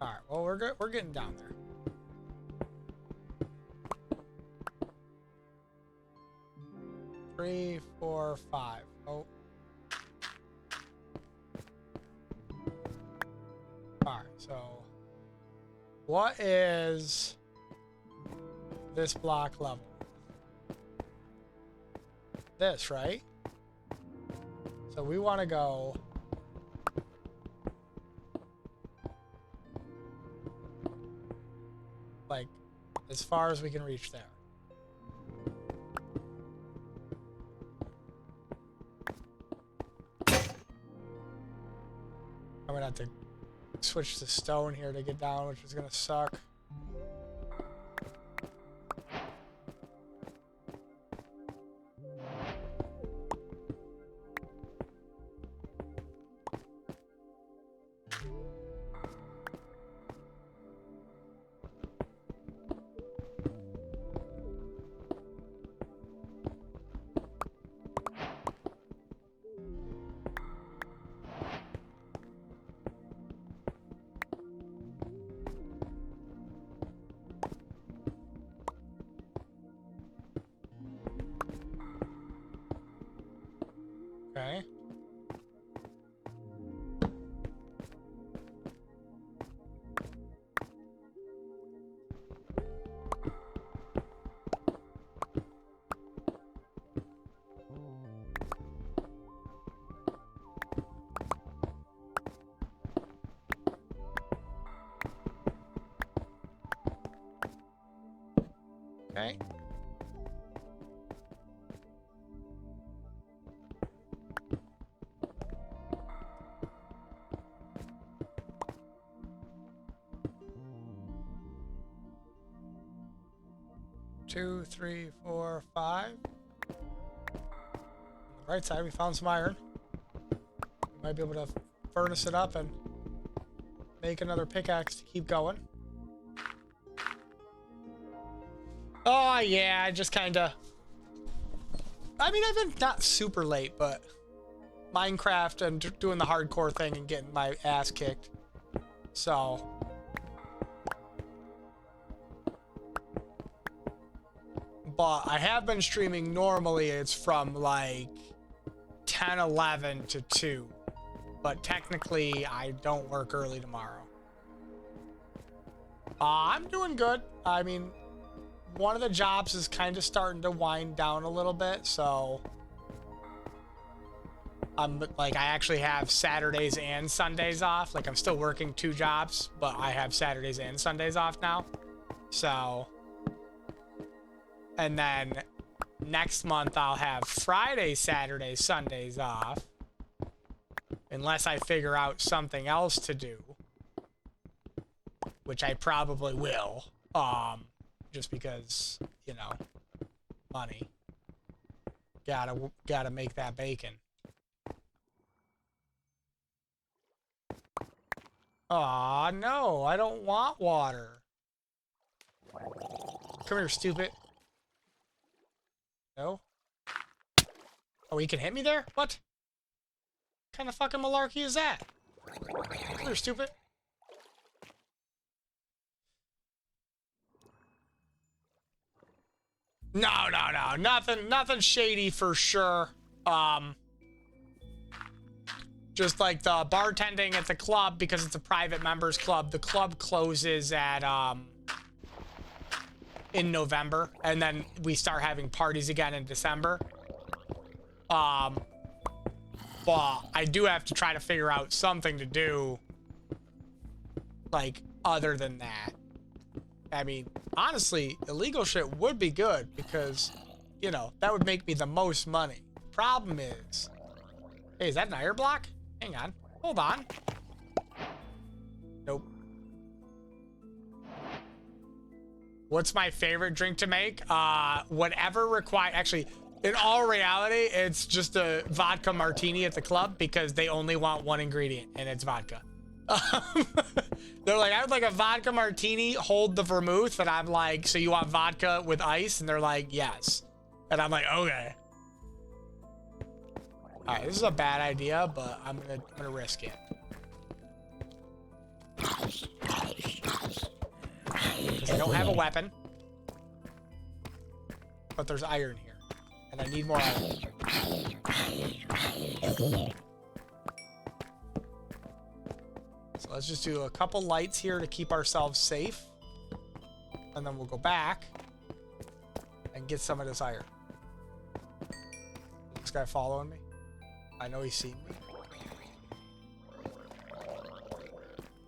Alright, well, we're getting down there. Three, 4, 5. Oh. Alright, so what is this block level? This, right? So we want to go like as far as we can reach there. I'm gonna have to switch to stone here to get down, which is gonna suck. Okay. Okay. Two, three, four, five. On the right side, we found some iron. We might be able to furnace it up and make another pickaxe to keep going. Oh, yeah, I just kind of... I mean, I've been not super late, but Minecraft and doing the hardcore thing and getting my ass kicked. So... But I have been streaming normally. It's from like 10, 11 to 2. But technically, I don't work early tomorrow. I'm doing good. I mean, one of the jobs is kind of starting to wind down a little bit, so I'm like, I actually have Saturdays and Sundays off. Like, I'm still working 2 jobs, but I have Saturdays and Sundays off now. So, and then next month I'll have Friday, Saturday, Sundays off, unless I figure out something else to do, which I probably will. Just because, you know, money. Gotta make that bacon. Aw, no, I don't want water. Come here, stupid. No? Oh, he can hit me there? What? What kind of fucking malarkey is that? Come here, stupid. No. Nothing shady for sure. Just like the bartending at the club, because it's a private members club, the club closes at, in November, and then we start having parties again in December. But I do have to try to figure out something to do, like, other than that. I mean, honestly, illegal shit would be good because, you know, that would make me the most money. Problem is... Hey, is that an iron block? Hang on. Hold on. Nope. What's my favorite drink to make? Whatever require... Actually, in all reality, it's just a vodka martini at the club because they only want one ingredient, and it's vodka. They're like, I would like a vodka martini, hold the vermouth, and I'm like, so you want vodka with ice? And they're like, yes. And I'm like, okay. All right, this is a bad idea, but I'm gonna risk it. Because I don't have a weapon, but there's iron here, and I need more iron. So let's just do a couple lights here to keep ourselves safe. And then we'll go back and get some of this iron. This guy following me? I know he's seen me.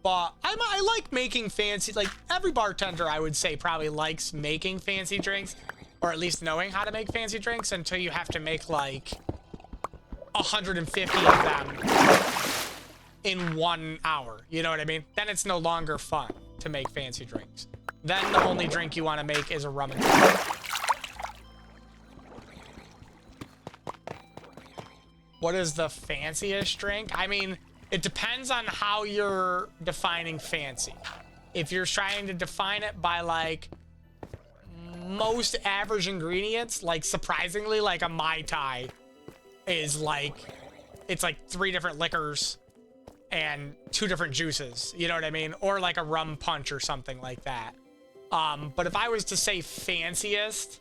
But I like making fancy, like every bartender I would say probably likes making fancy drinks, or at least knowing how to make fancy drinks until you have to make like 150 of them in 1 hour. You know what I mean? Then it's no longer fun to make fancy drinks. Then the only drink you want to make is a rum and coke. What is the fanciest drink? I mean, it depends on how you're defining fancy. If you're trying to define it by like most average ingredients, like surprisingly, like a Mai Tai is like, it's like 3 different liquors and 2 different juices, you know what I mean? Or like a rum punch or something like that. But if I was to say fanciest,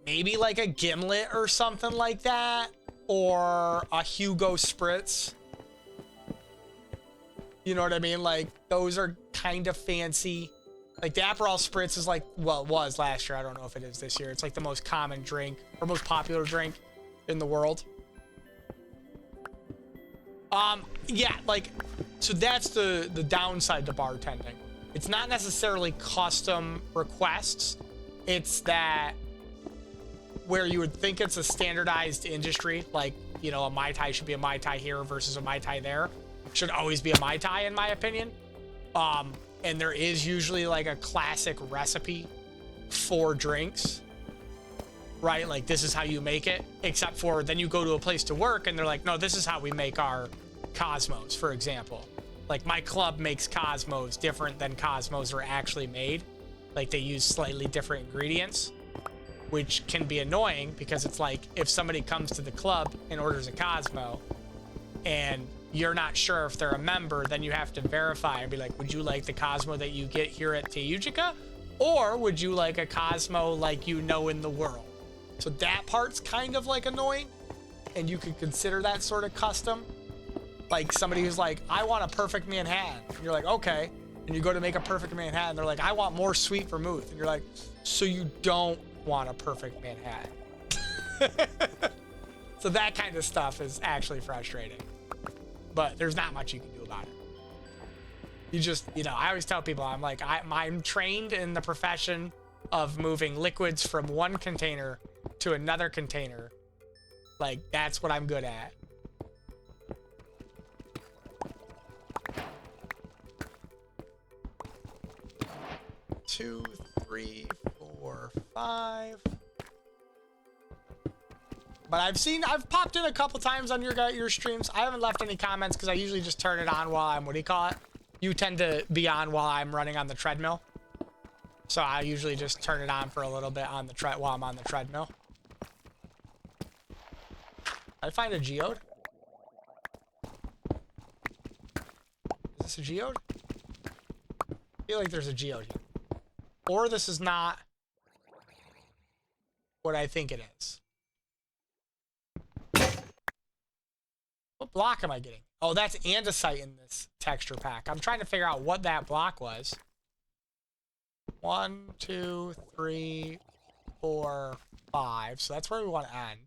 maybe like a gimlet or something like that, or a Hugo Spritz. You know what I mean? Like, those are kind of fancy. Like, the Aperol Spritz is like, well, it was last year. I don't know if it is this year. It's like the most common drink, or most popular drink in the world. Yeah, like, so that's the downside to bartending. It's not necessarily custom requests. It's that where you would think it's a standardized industry, like, you know, a Mai Tai should be a Mai Tai here versus a Mai Tai there. Should always be a Mai Tai, in my opinion. And there is usually like a classic recipe for drinks, right? Like, this is how you make it, except for then you go to a place to work and they're like, no, this is how we make our Cosmos, for example. Like, my club makes Cosmos different than Cosmos are actually made. Like, they use slightly different ingredients, which can be annoying because it's like, if somebody comes to the club and orders a Cosmo and you're not sure if they're a member, then you have to verify and be like, would you like the Cosmo that you get here at Teyujica? Or would you like a Cosmo like you know in the world? So that part's kind of like annoying, and you could consider that sort of custom. Like somebody who's like, I want a perfect Manhattan. And you're like, okay. And you go to make a perfect Manhattan. They're like, I want more sweet vermouth. And you're like, so you don't want a perfect Manhattan. So that kind of stuff is actually frustrating. But there's not much you can do about it. You just, you know, I always tell people, I'm like, I'm trained in the profession of moving liquids from one container to another container. Like, that's what I'm good at. Two, 3, 4, 5. But I've popped in a couple times on your streams. I haven't left any comments because I usually just turn it on while I'm, what do you call it? You tend to be on while I'm running on the treadmill. So I usually just turn it on for a little bit on the while I'm on the treadmill. I find a geode. Is this a geode? I feel like there's a geode here. Or this is not what I think it is. What block am I getting? Oh, that's andesite in this texture pack. I'm trying to figure out what that block was. 1, 2, 3, 4, 5. So that's where we want to end.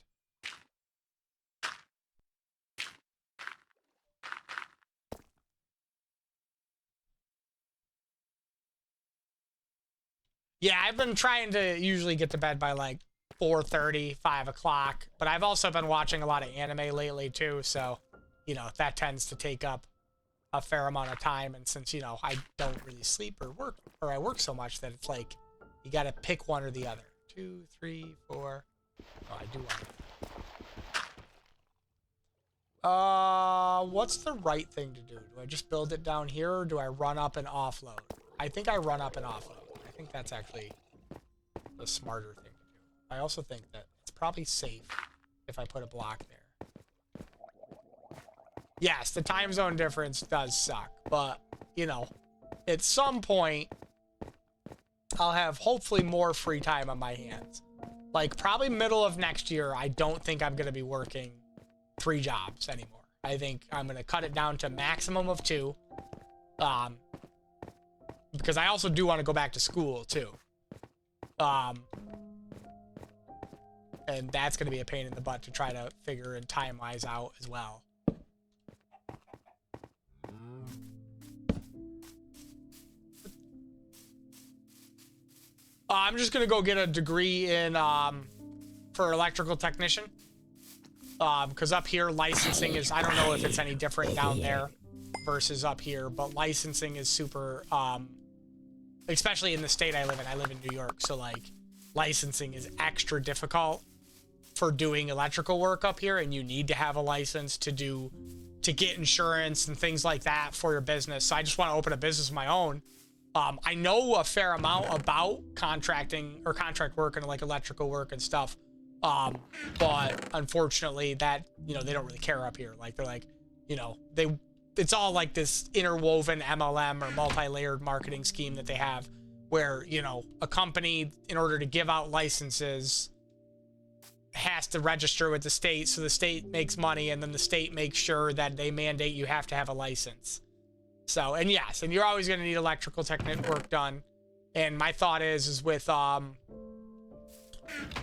Yeah, I've been trying to usually get to bed by like 4:30, 5 o'clock. But I've also been watching a lot of anime lately too. So, you know, that tends to take up a fair amount of time. And since, you know, I don't really sleep or work, or I work so much that it's like, you got to pick one or the other. 2, 3, 4. Oh, I do want it. What's the right thing to do? Do I just build it down here, or do I run up and offload? I think I run up and offload. I think that's actually the smarter thing to do. I also think that it's probably safe if I put a block there. Yes, the time zone difference does suck, but, you know, at some point, I'll have hopefully more free time on my hands. Like, probably middle of next year, I don't think I'm going to be working 3 jobs anymore. I think I'm going to cut it down to maximum of 2. Because I also do want to go back to school, too. And that's going to be a pain in the butt to try to figure and time-wise out as well. I'm just going to go get a degree in, for electrical technician. Because up here, licensing is, I don't know if it's any different down there versus up here, but licensing is super, especially in the state I live in. I live in New York, so like licensing is extra difficult for doing electrical work up here, and you need to have a license to get insurance and things like that for your business. So I just want to open a business of my own. I know a fair amount about contracting or contract work and like electrical work and stuff. But unfortunately that, you know, they don't really care up here. Like they're like, you know, it's all like this interwoven MLM or multi-layered marketing scheme that they have where, you know, a company, in order to give out licenses, has to register with the state. So the state makes money, and then the state makes sure that they mandate you have to have a license. So, and yes, and you're always going to need electrical technical work done. And my thought is with, what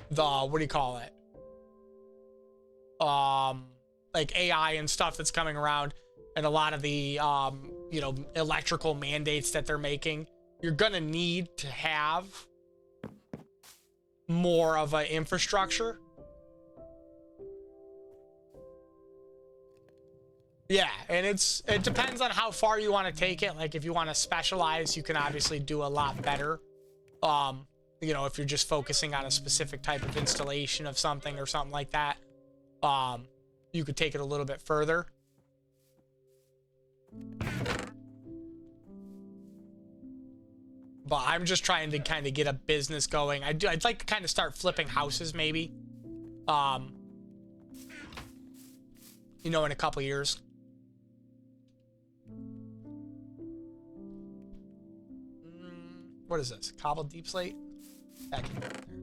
do you call it? Like AI and stuff that's coming around, and a lot of the, you know, electrical mandates that they're making, you're going to need to have more of an infrastructure. Yeah, and it depends on how far you want to take it. Like if you want to specialize, you can obviously do a lot better. You know, if you're just focusing on a specific type of installation of something or something like that, you could take it a little bit further. But I'm just trying to kind of get a business going. I'd like to kind of start flipping houses maybe. You know, in a couple years. What is this? Cobbled deep slate? That can go in there.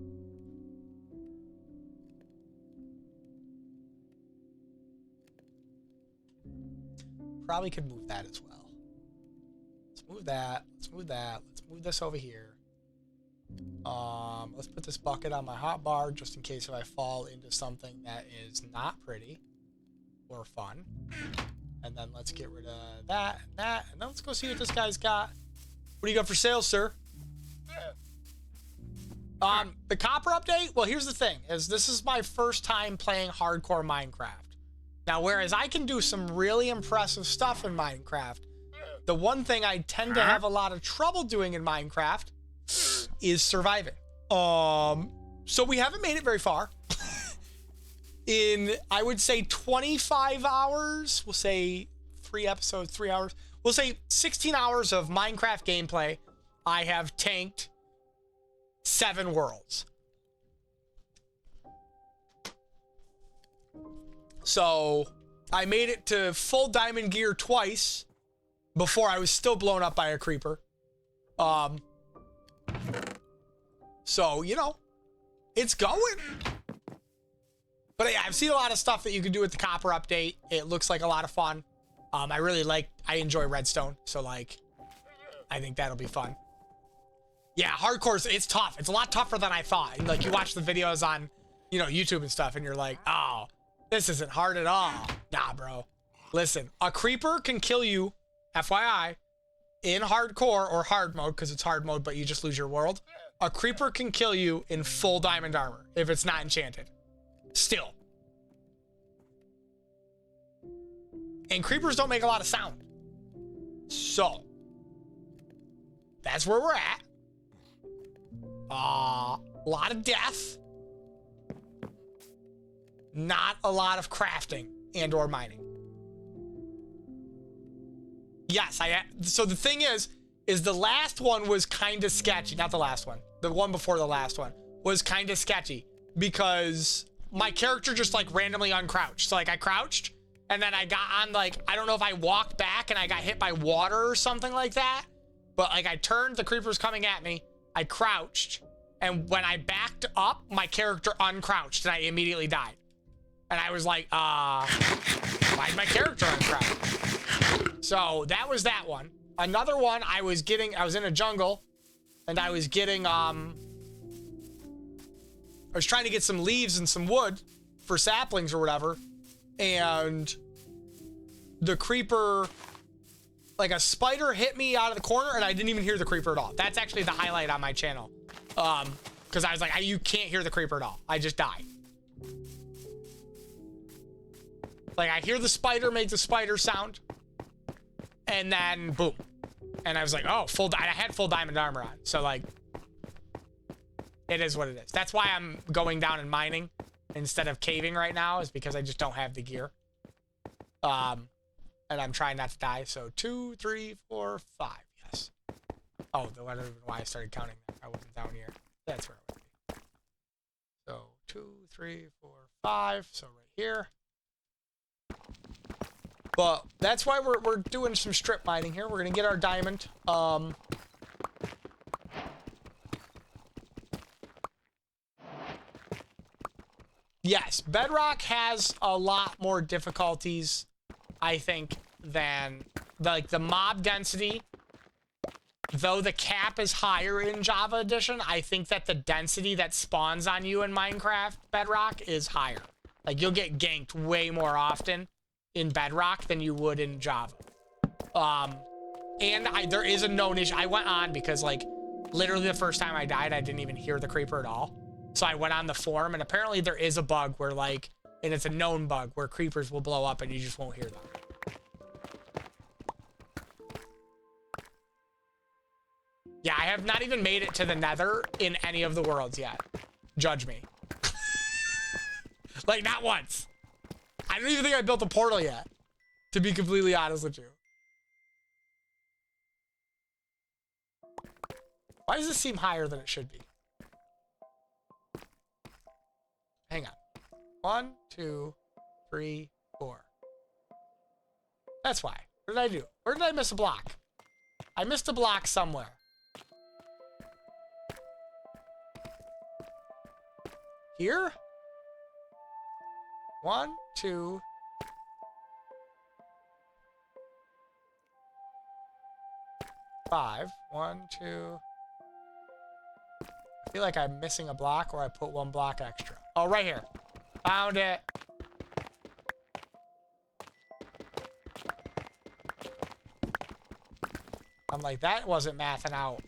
Probably could move that as well. Let's move that. Let's move that. Let's move this over here. Let's put this bucket on my hot bar just in case if I fall into something that is not pretty or fun. And then let's get rid of that and that. And then let's go see what this guy's got. What do you got for sale, sir? The copper update? Well, here's the thing, is this is my first time playing hardcore Minecraft. Now, whereas I can do some really impressive stuff in Minecraft, the one thing I tend to have a lot of trouble doing in Minecraft is surviving. So we haven't made it very far. In, I would say 25 hours, we'll say 3 episodes, 3 hours. We'll say 16 hours of Minecraft gameplay, I have tanked 7 worlds. So I made it to full diamond gear twice before I was still blown up by a creeper. So, you know, it's going. But yeah, I've seen a lot of stuff that you can do with the copper update. It looks like a lot of fun. I enjoy redstone. So like, I think that'll be fun. Yeah, hardcore, it's tough. It's a lot tougher than I thought. And like you watch the videos on, you know, YouTube and stuff and you're like, oh, this isn't hard at all. Nah, bro. Listen, a creeper can kill you, FYI, in hardcore or hard mode, because it's hard mode, but you just lose your world. A creeper can kill you in full diamond armor if it's not enchanted. Still. And creepers don't make a lot of sound. So, that's where we're at. A lot of death. Not a lot of crafting and or mining. Yes, so the thing is the last one was kind of sketchy. Not the last one. The one before the last one was kind of sketchy because my character just like randomly uncrouched. So like I crouched and then I got on like, I don't know if I walked back and I got hit by water or something like that. But like I turned, the creeper's coming at me. I crouched. And when I backed up, my character uncrouched and I immediately died. And I was like, why'd my character uncrouch? So that was that one. Another one I was in a jungle and I was getting, I was trying to get some leaves and some wood for saplings or whatever. And the creeper, like a spider hit me out of the corner and I didn't even hear the creeper at all. That's actually the highlight on my channel. Cause I was like, you can't hear the creeper at all. I just died. Like, I hear the spider make the spider sound, and then boom. And I was like, oh, I had full diamond armor on. So, like, it is what it is. That's why I'm going down and mining instead of caving right now, is because I just don't have the gear. And I'm trying not to die. So 2, 3, 4, 5. Yes. Oh, I don't even know why I started counting that. I wasn't down here. That's where I would be. So 2, 3, 4, 5. So right here. But that's why we're doing some strip mining here. We're gonna get our diamond. Yes, Bedrock has a lot more difficulties, I think, than like the mob density. Though the cap is higher in Java Edition, I think that the density that spawns on you in Minecraft Bedrock is higher. Like, you'll get ganked way more often in Bedrock than you would in Java. And there is a known issue. I went on because, like, literally the first time I died, I didn't even hear the creeper at all. So I went on the forum, and apparently there is a bug where, like, and it's a known bug where creepers will blow up and you just won't hear them. Yeah, I have not even made it to the Nether in any of the worlds yet. Judge me. Like, not once. I don't even think I built a portal yet, to be completely honest with you. Why does this seem higher than it should be? Hang on. 1, 2, 3, 4. That's why. What did I do? Where did I miss a block? I missed a block somewhere. Here? 1, 2. 5. 1, 2. I feel like I'm missing a block, or I put 1 block extra. Oh, right here. Found it. I'm like, that wasn't mathing out.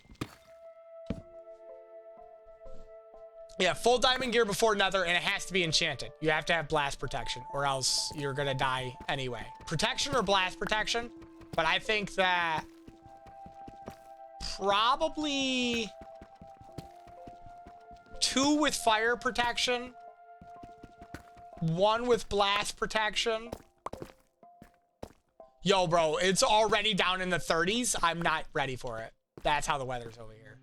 Yeah, full diamond gear before Nether, and it has to be enchanted. You have to have blast protection, or else you're gonna die anyway. Protection or blast protection, but I think that probably 2 with fire protection, 1 with blast protection. Yo, bro, it's already down in the 30s. I'm not ready for it. That's how the weather's over here.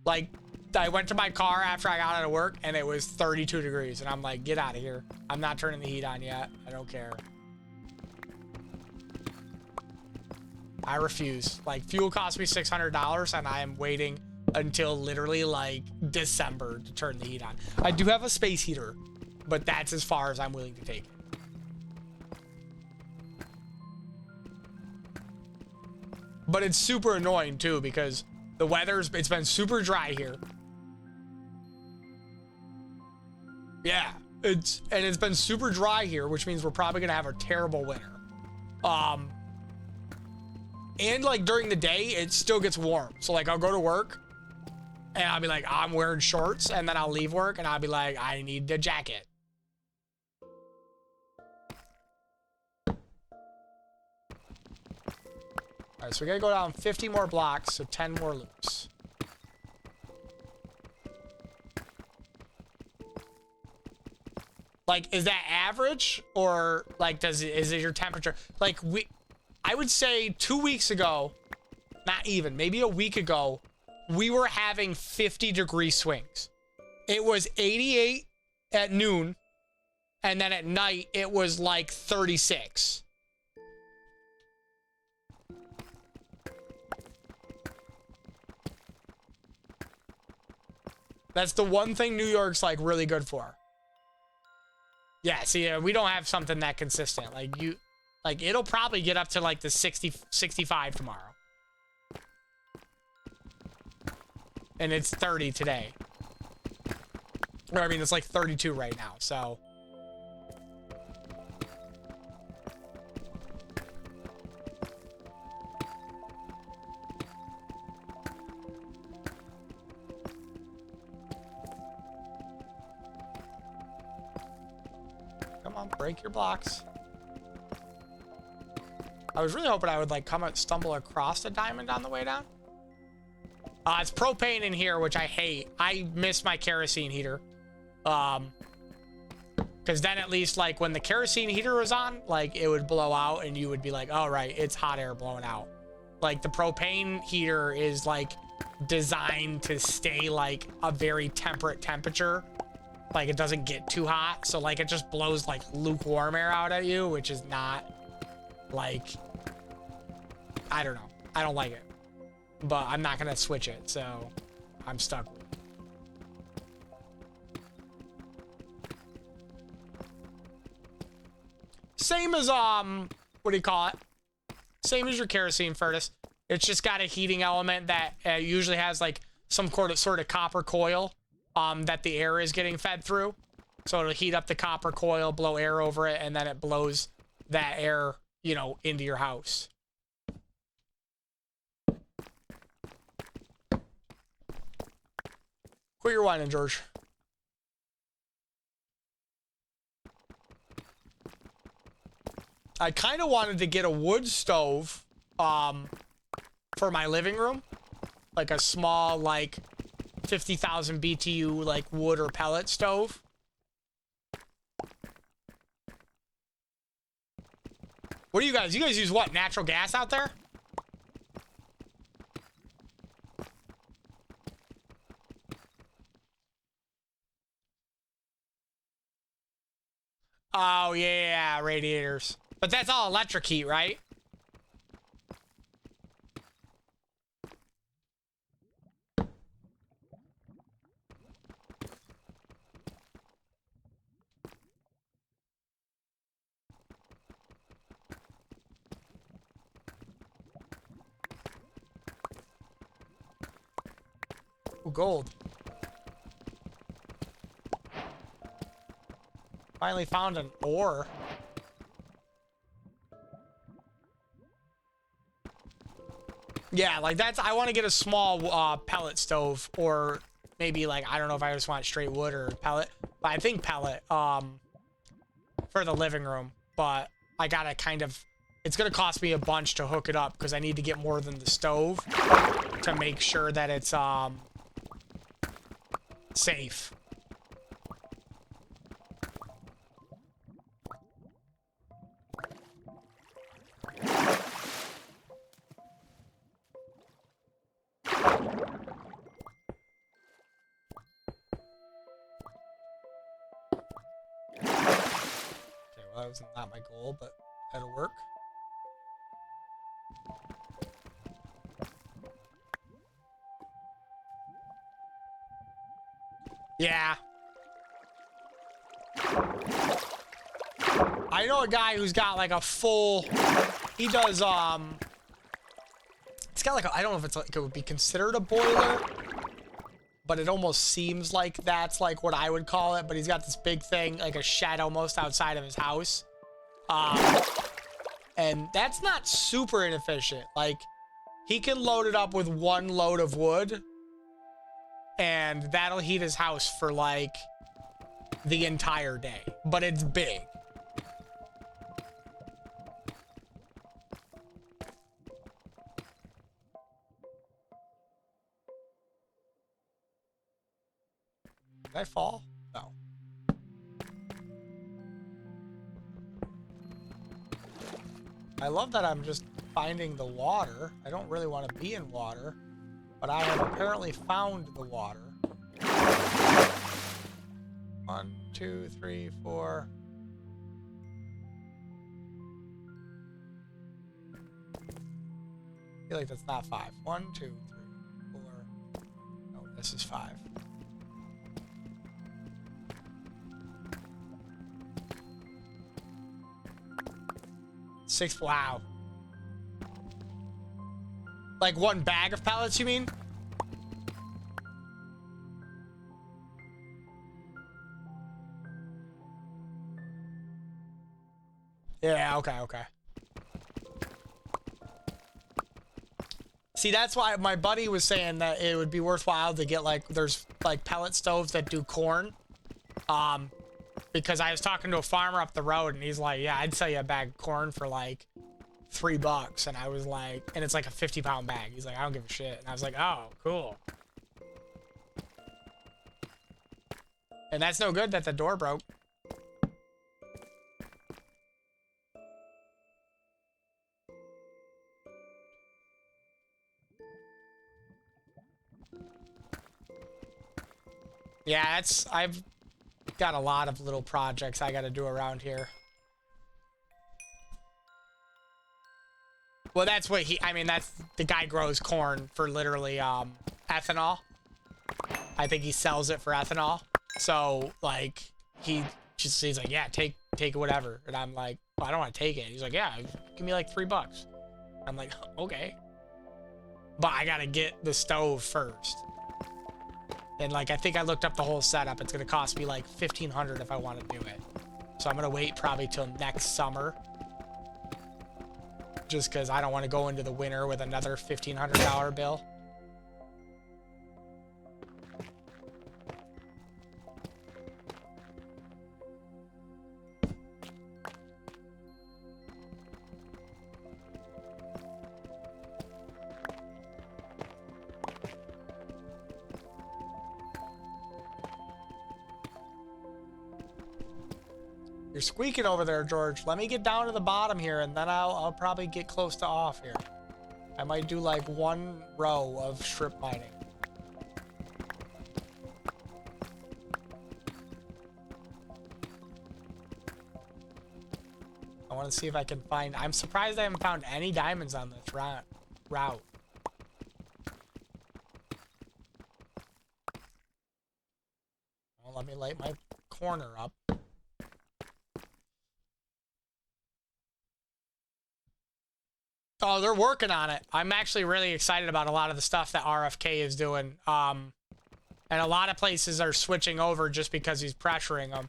Like, I went to my car after I got out of work, and it was 32 degrees, and I'm like, get out of here. I'm not turning the heat on yet. I don't care. I refuse. Like, fuel cost me $600, and I am waiting until literally, like, December to turn the heat on. I do have a space heater, but that's as far as I'm willing to take it. But it's super annoying, too, because the it's been super dry here. Yeah, it's been super dry here, which means we're probably gonna have a terrible winter. And like during the day, it still gets warm. So like I'll go to work and I'll be like, I'm wearing shorts, and then I'll leave work and I'll be like, I need the jacket. All right, so we gotta go down 50 more blocks, so 10 more loops. Like, is that average, or like is it your temperature? Like, I would say 2 weeks ago, not even, maybe a week ago, we were having 50-degree swings. It was 88 at noon, and then at night it was like 36. That's the one thing New York's like really good for. Yeah, see, we don't have something that consistent. Like it'll probably get up to like the 60, 65 tomorrow. And it's 30 today. Or I mean, it's like 32 right now, so. Come on. Don't break your blocks. I was really hoping I would like stumble across a diamond on the way down. It's propane in here, which I hate. I miss my kerosene heater. Because then at least like when the kerosene heater was on, like it would blow out and you would be like, oh right, it's hot air blowing out. Like the propane heater is like designed to stay like a very temperate temperature. Like it doesn't get too hot. So like it just blows like lukewarm air out at you, which is not like, I don't know. I don't like it, but I'm not going to switch it. So I'm stuck with it. Same as, what do you call it? Same as your kerosene furnace. It's just got a heating element that usually has like some sort of copper coil that the air is getting fed through. So it'll heat up the copper coil, blow air over it, and then it blows that air, you know, into your house. Quit your whining, George. I kind of wanted to get a wood stove for my living room. Like a small, like, 50,000 BTU, like, wood or pellet stove. What do you guys use what? Natural gas out there? Oh, yeah, radiators. But that's all electric heat, right? Ooh, gold. Finally found an ore. Yeah, like that's, I want to get a small pellet stove, or maybe like, I don't know if I just want straight wood or pellet, but I think pellet for the living room. But I gotta kind of, it's gonna cost me a bunch to hook it up because I need to get more than the stove to make sure that it's safe. That was not my goal, but that'll work. Yeah. I know a guy who's got like a full, he does, it's got like a, I don't know if it's like, it would be considered a boiler, but it almost seems like that's like what I would call it. But he's got this big thing, like a shed almost outside of his house. And that's not super inefficient. Like, he can load it up with one load of wood, and that'll heat his house for like the entire day. But it's big. Did I fall? No. I love that I'm just finding the water. I don't really want to be in water, but I have apparently found the water. 1, 2, 3, 4. I feel like that's not 5. 1, 2, 3, 4. No, this is 5. Six. Wow. Like one bag of pellets, you mean? Yeah, okay, okay. See, that's why my buddy was saying that it would be worthwhile to get like, there's like pellet stoves that do corn. because I was talking to a farmer up the road and he's like, yeah, I'd sell you a bag of corn for like $3. And I was like, and it's like a 50-pound bag. He's like, I don't give a shit. And I was like, oh, cool. And that's no good that the door broke. Yeah, I've got a lot of little projects I gotta do around here. Well, that's what that's the guy grows corn for literally ethanol. I think he sells it for ethanol. So like he's like, yeah, take whatever. And I'm like, well, I don't want to take it. He's like, yeah, give me like $3. I'm like, okay. But I gotta get the stove first. And like, I think I looked up the whole setup. It's gonna cost me like $1,500 if I want to do it. So I'm gonna wait probably till next summer. Just because I don't want to go into the winter with another $1,500 bill. You're squeaking over there, George. Let me get down to the bottom here, and then I'll probably get close to off here. I might do like 1 row of strip mining. I want to see if I can find... I'm surprised I haven't found any diamonds on this route. Well, let me light my corner up. Oh, they're working on it. I'm actually really excited about a lot of the stuff that RFK is doing. And a lot of places are switching over just because he's pressuring them.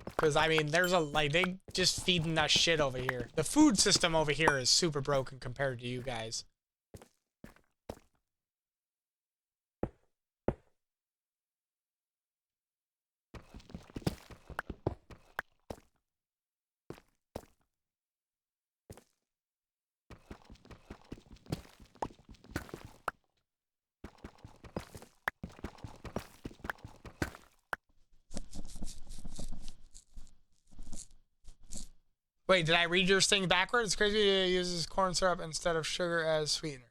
Because, I mean, there's they just feeding us shit over here. The food system over here is super broken compared to you guys. Wait, did I read your thing backwards? It's crazy it uses corn syrup instead of sugar as sweetener.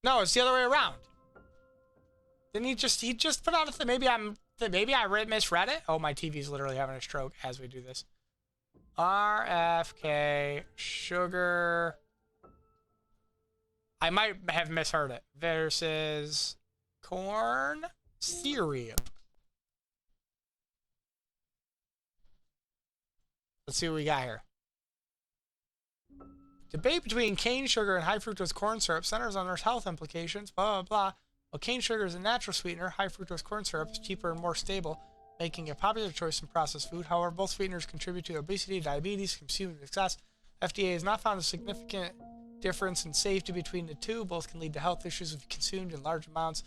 No, it's the other way around. Didn't he just put out a thing? Maybe I misread it. Oh, my TV's literally having a stroke as we do this. RFK sugar. I might have misheard it. Versus corn syrup. Let's see what we got here. Debate between cane sugar and high fructose corn syrup centers on their health implications, blah, blah, blah. While cane sugar is a natural sweetener, high fructose corn syrup is cheaper and more stable, making a popular choice in processed food. However, both sweeteners contribute to obesity, diabetes, consumed excess. FDA has not found a significant difference in safety between the two. Both can lead to health issues if consumed in large amounts.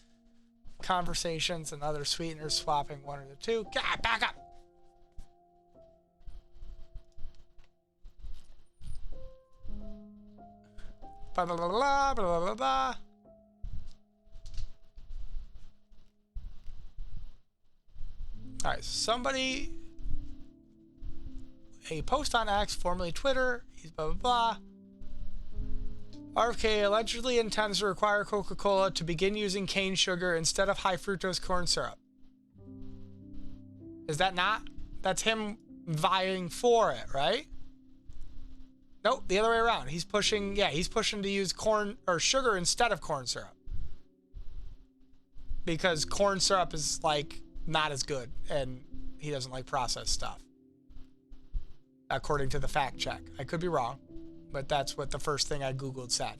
Conversations and other sweeteners swapping one or the two. God, back up! Blah, blah, blah, blah, blah, blah, blah. Alright, somebody... A post on X, formerly Twitter, he's blah, blah, blah. RFK allegedly intends to require Coca-Cola to begin using cane sugar instead of high fructose corn syrup. Is that not? That's him vying for it, right? Nope, the other way around. He's pushing to use corn or sugar instead of corn syrup. Because corn syrup is like not as good and he doesn't like processed stuff. According to the fact check. I could be wrong, but that's what the first thing I Googled said.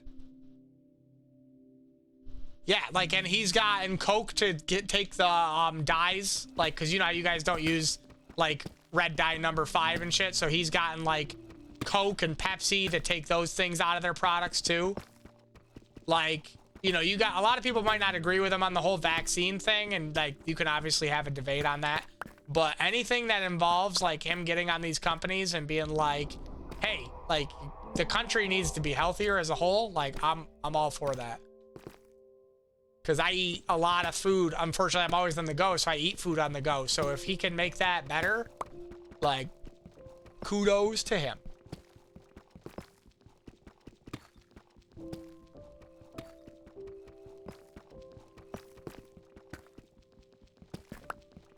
Yeah, like, and he's gotten Coke to take the dyes, like, cause you know how you guys don't use like red dye number 5 and shit, so he's gotten like Coke and Pepsi to take those things out of their products too. Like, you know, you got a lot of people might not agree with him on the whole vaccine thing, and like you can obviously have a debate on that. But anything that involves like him getting on these companies and being like, hey, like the country needs to be healthier as a whole, like I'm all for that. Because I eat a lot of food. Unfortunately, I'm always on the go, so I eat food on the go. So if he can make that better, like, kudos to him.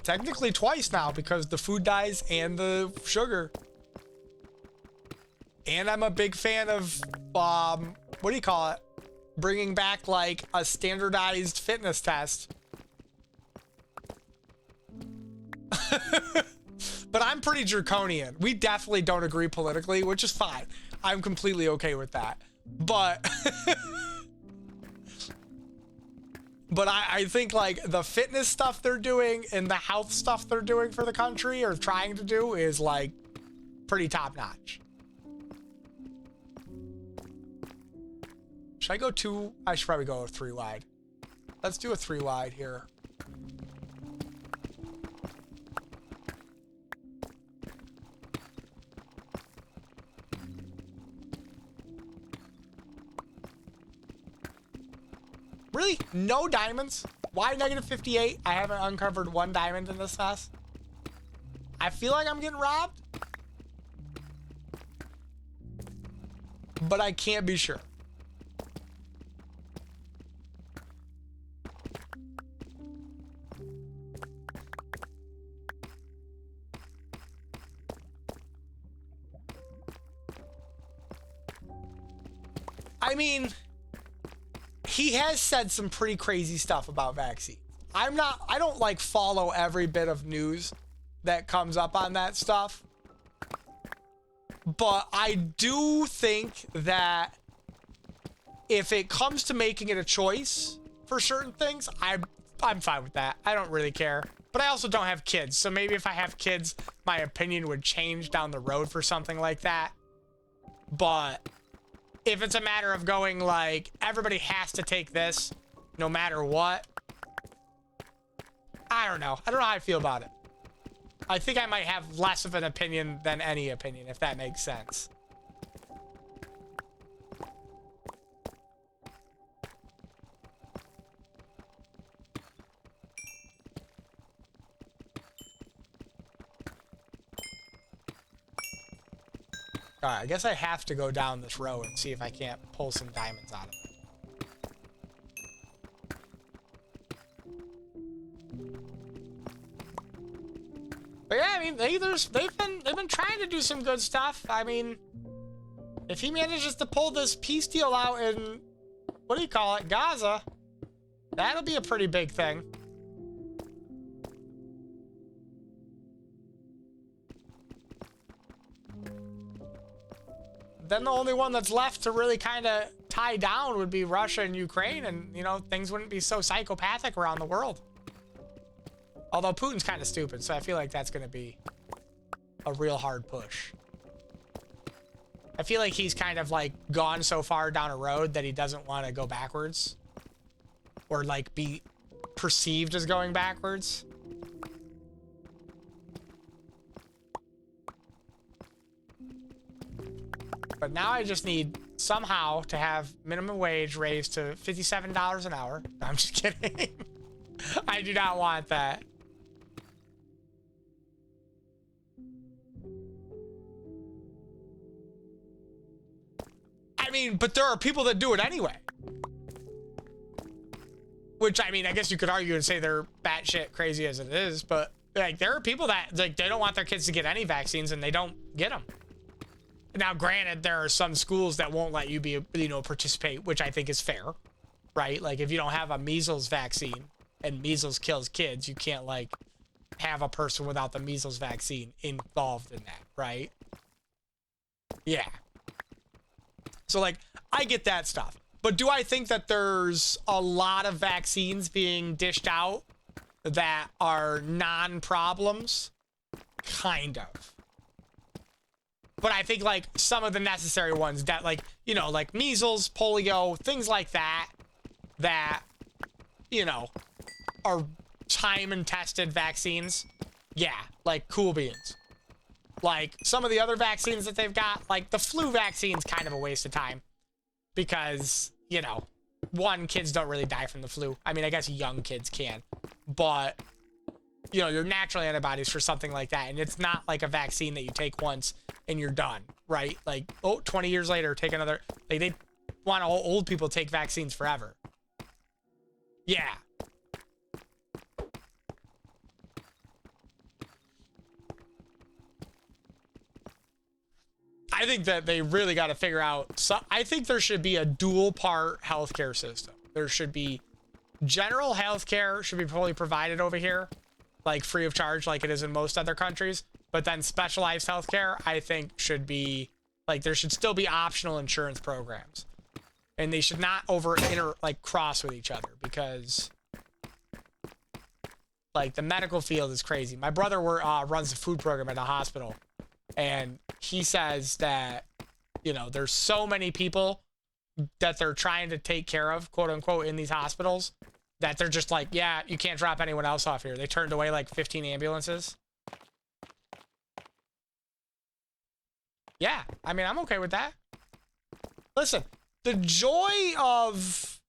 Technically twice now, because the food dyes and the sugar. And I'm a big fan of, what do you call it? Bringing back like a standardized fitness test. But I'm pretty draconian. We definitely don't agree politically, which is fine. I'm completely okay with that. But but I think like the fitness stuff they're doing and the health stuff they're doing for the country or trying to do is like pretty top notch. Should I go 2? I should probably go 3 wide. Let's do a 3 wide here. Really? No diamonds? Why negative 58? I haven't uncovered 1 diamond in this mess. I feel like I'm getting robbed. But I can't be sure. I mean, he has said some pretty crazy stuff about vaccines. I don't like follow every bit of news that comes up on that stuff. But I do think that if it comes to making it a choice for certain things, I'm fine with that. I don't really care. But I also don't have kids. So maybe if I have kids, my opinion would change down the road for something like that. But if it's a matter of going like, everybody has to take this no matter what, I don't know. I don't know how I feel about it. I think I might have less of an opinion than any opinion, if that makes sense. Alright, I guess I have to go down this row and see if I can't pull some diamonds out of it. But yeah, I mean, they've been trying to do some good stuff. I mean, if he manages to pull this peace deal out in, what do you call it, Gaza, that'll be a pretty big thing. Then the only one that's left to really kind of tie down would be Russia and Ukraine, and, you know, things wouldn't be so psychopathic around the world. Although Putin's kind of stupid, so I feel like that's going to be a real hard push. I feel like he's kind of like gone so far down a road that he doesn't want to go backwards. Or like be perceived as going backwards. But now I just need somehow to have minimum wage raised to $57 an hour. No, I'm just kidding. I do not want that. I mean, but there are people that do it anyway. Which, I mean, I guess you could argue and say they're batshit crazy as it is, but like there are people that like they don't want their kids to get any vaccines and they don't get them. Now, granted, there are some schools that won't let you be, you know, participate, which I think is fair, right? Like if you don't have a measles vaccine and measles kills kids, you can't like have a person without the measles vaccine involved in that, right? Yeah. So like, I get that stuff. But do I think that there's a lot of vaccines being dished out that are non-problems? Kind of. But I think like some of the necessary ones that like, you know, like measles, polio, things like that, you know, are time and tested vaccines. Yeah, like cool beans. Like some of the other vaccines that they've got, like the flu vaccine's kind of a waste of time because, you know, one, kids don't really die from the flu. I mean, I guess young kids can, but you know, your natural antibodies for something like that. And it's not like a vaccine that you take once and you're done, right? Like, oh, 20 years later, take another, like they want old people to take vaccines forever. Yeah. I think that they really got to figure out, so I think there should be a dual part healthcare system. There should be general healthcare should be fully provided over here, like free of charge, like it is in most other countries. But then specialized healthcare, I think should be like, there should still be optional insurance programs, and they should not like cross with each other because like the medical field is crazy. My brother runs a food program at a hospital, and he says that, you know, there's so many people that they're trying to take care of, quote unquote, in these hospitals that they're just like, yeah, you can't drop anyone else off here. They turned away like 15 ambulances. Yeah, I mean, I'm okay with that. Listen, the joy of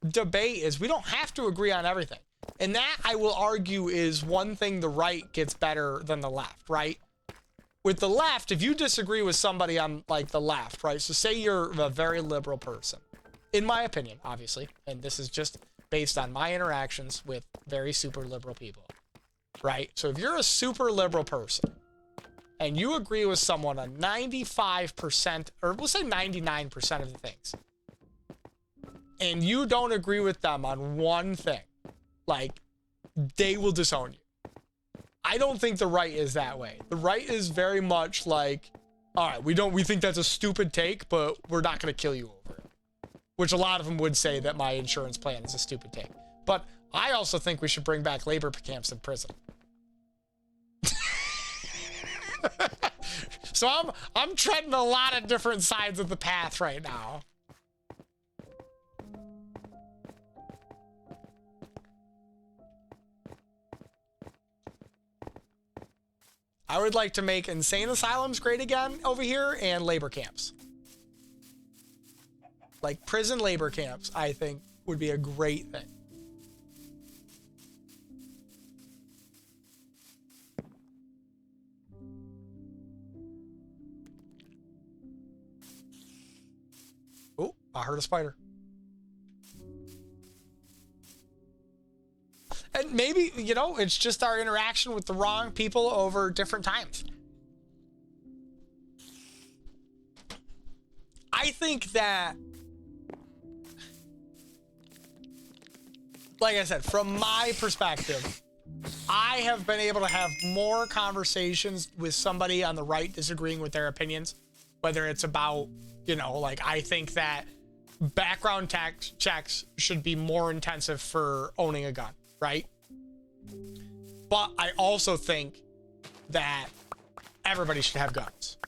debate is we don't have to agree on everything. And that, I will argue, is one thing the right gets better than the left, right? With the left, if you disagree with somebody on like the left, right? So say you're a very liberal person, in my opinion, obviously, and this is just based on my interactions with very super liberal people, right? So if you're a super liberal person and you agree with someone on 95%, or we'll say 99% of the things, and you don't agree with them on one thing, like they will disown you. I don't think the right is that way. The right is very much like, all right, we think that's a stupid take, but we're not going to kill you over it. Which a lot of them would say that my insurance plan is a stupid take. But I also think we should bring back labor camps in prison. So I'm treading a lot of different sides of the path right now. I would like to make insane asylums great again over here and labor camps. Like prison labor camps, I think would be a great thing. Oh, I heard a spider. And maybe, you know, it's just our interaction with the wrong people over different times. I think that, like I said, from my perspective, I have been able to have more conversations with somebody on the right disagreeing with their opinions, whether it's about, you know, like I think that background checks should be more intensive for owning a gun, right? But I also think that everybody should have guns.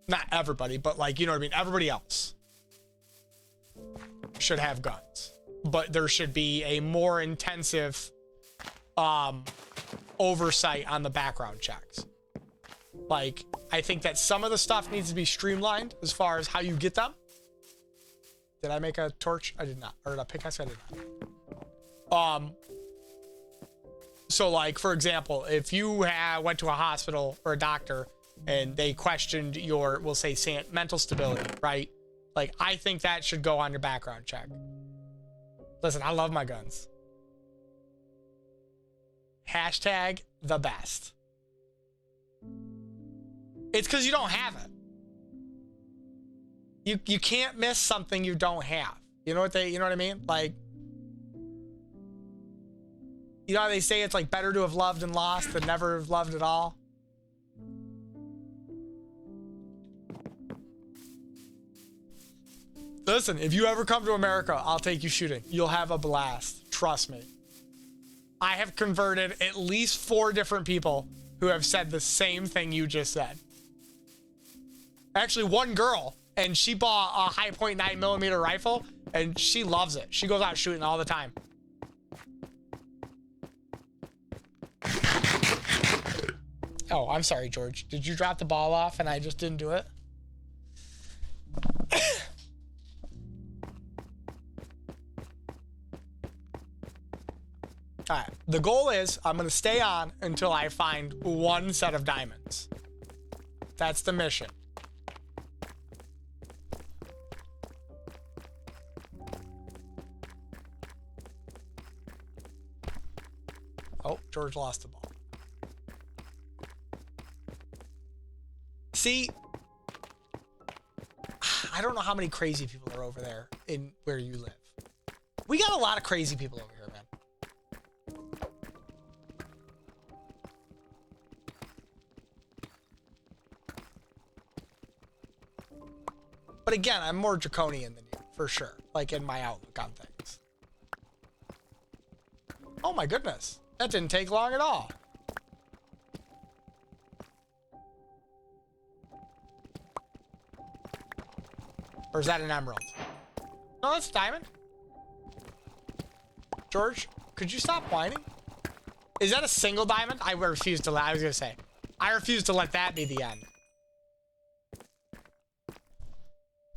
Not everybody, but like, you know what I mean? Everybody else should have guns. But there should be a more intensive oversight on the background checks. Like, I think that some of the stuff needs to be streamlined as far as how you get them. Did I make a torch? I did not. Or a pickaxe? I did not. So like, for example, if you went to a hospital or a doctor and they questioned your, we'll say, mental stability, right? Like, I think that should go on your background check. Listen, I love my guns. Hashtag the best. It's because you don't have it. You can't miss something you don't have. You know what I mean? Like, you know how they say it's like better to have loved and lost than never have loved at all? Listen, if you ever come to America, I'll take you shooting. You'll have a blast. Trust me. I have converted at least 4 different people who have said the same thing you just said. Actually, one girl, and she bought a high point 9mm rifle, and she loves it. She goes out shooting all the time. Oh, I'm sorry, George. Did you drop the ball off and I just didn't do it? All right, the goal is I'm gonna stay on until I find one set of diamonds. That's the mission. Oh, George lost the ball. See, I don't know how many crazy people are over there in where you live. We got a lot of crazy people over here, man. But again, I'm more draconian than you, for sure. Like in my outlook on things. Oh my goodness. That didn't take long at all. Or is that an emerald? No, that's a diamond. George, could you stop whining? Is that a single diamond? I refuse to let, I was gonna say. I refuse to let that be the end.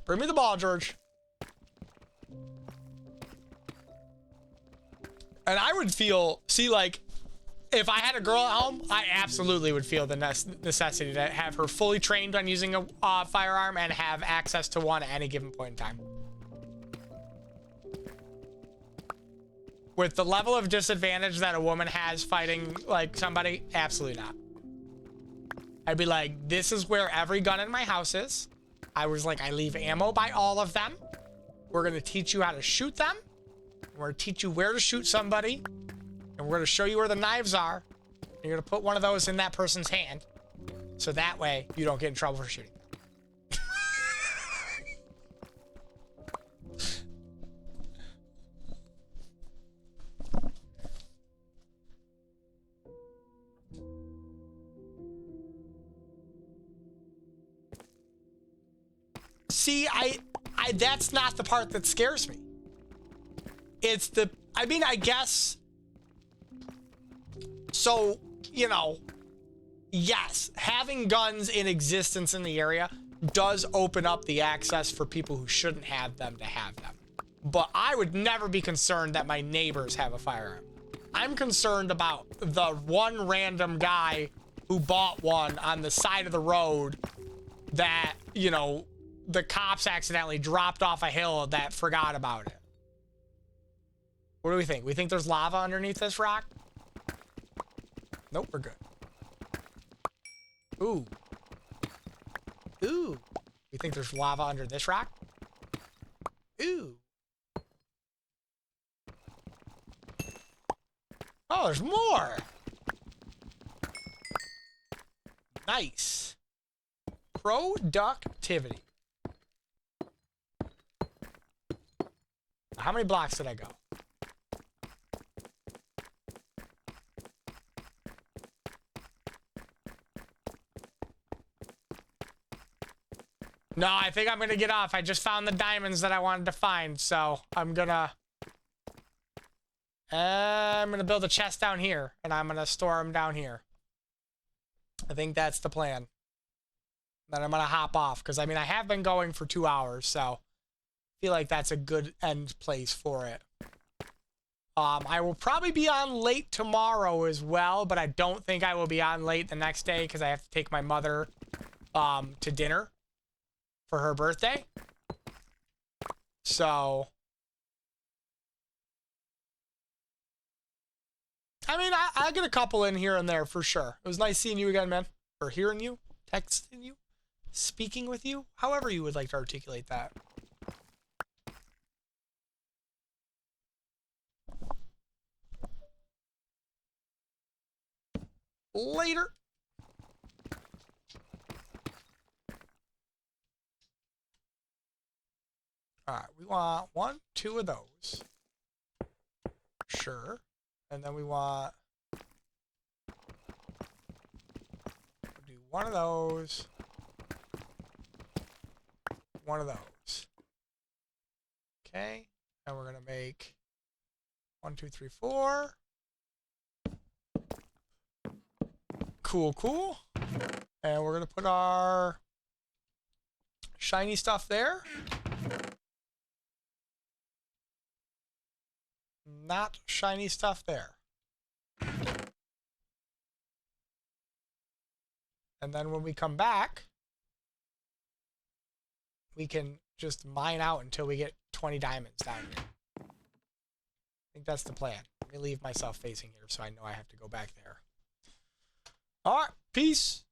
Bring me the ball, George. And I would feel, see, like, if I had a girl at home, I absolutely would feel the necessity to have her fully trained on using a firearm and have access to one at any given point in time. With the level of disadvantage that a woman has fighting, like, somebody, absolutely not. I'd be like, this is where every gun in my house is. I was like, I leave ammo by all of them. We're going to teach you how to shoot them. We're going to teach you where to shoot somebody. And we're going to show you where the knives are. And you're going to put one of those in that person's hand. So that way, you don't get in trouble for shooting them. See, that's not the part that scares me. It's the, I mean, I guess, so, you know, yes, having guns in existence in the area does open up the access for people who shouldn't have them to have them. But I would never be concerned that my neighbors have a firearm. I'm concerned about the one random guy who bought one on the side of the road that, you know, the cops accidentally dropped off a hill that forgot about it. What do we think? We think there's lava underneath this rock? Nope, we're good. Ooh. Ooh. We think there's lava under this rock? Ooh. Oh, there's more. Nice. Productivity. How many blocks did I go? No, I think I'm gonna get off. I just found the diamonds that I wanted to find, so I'm gonna build a chest down here, and I'm gonna store them down here. I think that's the plan. Then I'm gonna hop off, because I mean, I have been going for 2 hours, so I feel like that's a good end place for it. I will probably be on late tomorrow as well, but I don't think I will be on late the next day, because I have to take my mother to dinner for her birthday. So, I mean, I get a couple in here and there for sure. It was nice seeing you again, man. Or hearing you, texting you, speaking with you, however you would like to articulate that. Later. All right, we want 1, 2 of those. Sure. And then we want, do 1 of those. one of those. Okay. And we're going to make 1, 2, 3, 4. Cool, cool. And we're going to put our shiny stuff there. Not shiny stuff there. And then when we come back, we can just mine out until we get 20 diamonds down here. I think that's the plan. Let me leave myself facing here so I know I have to go back there. All right, peace.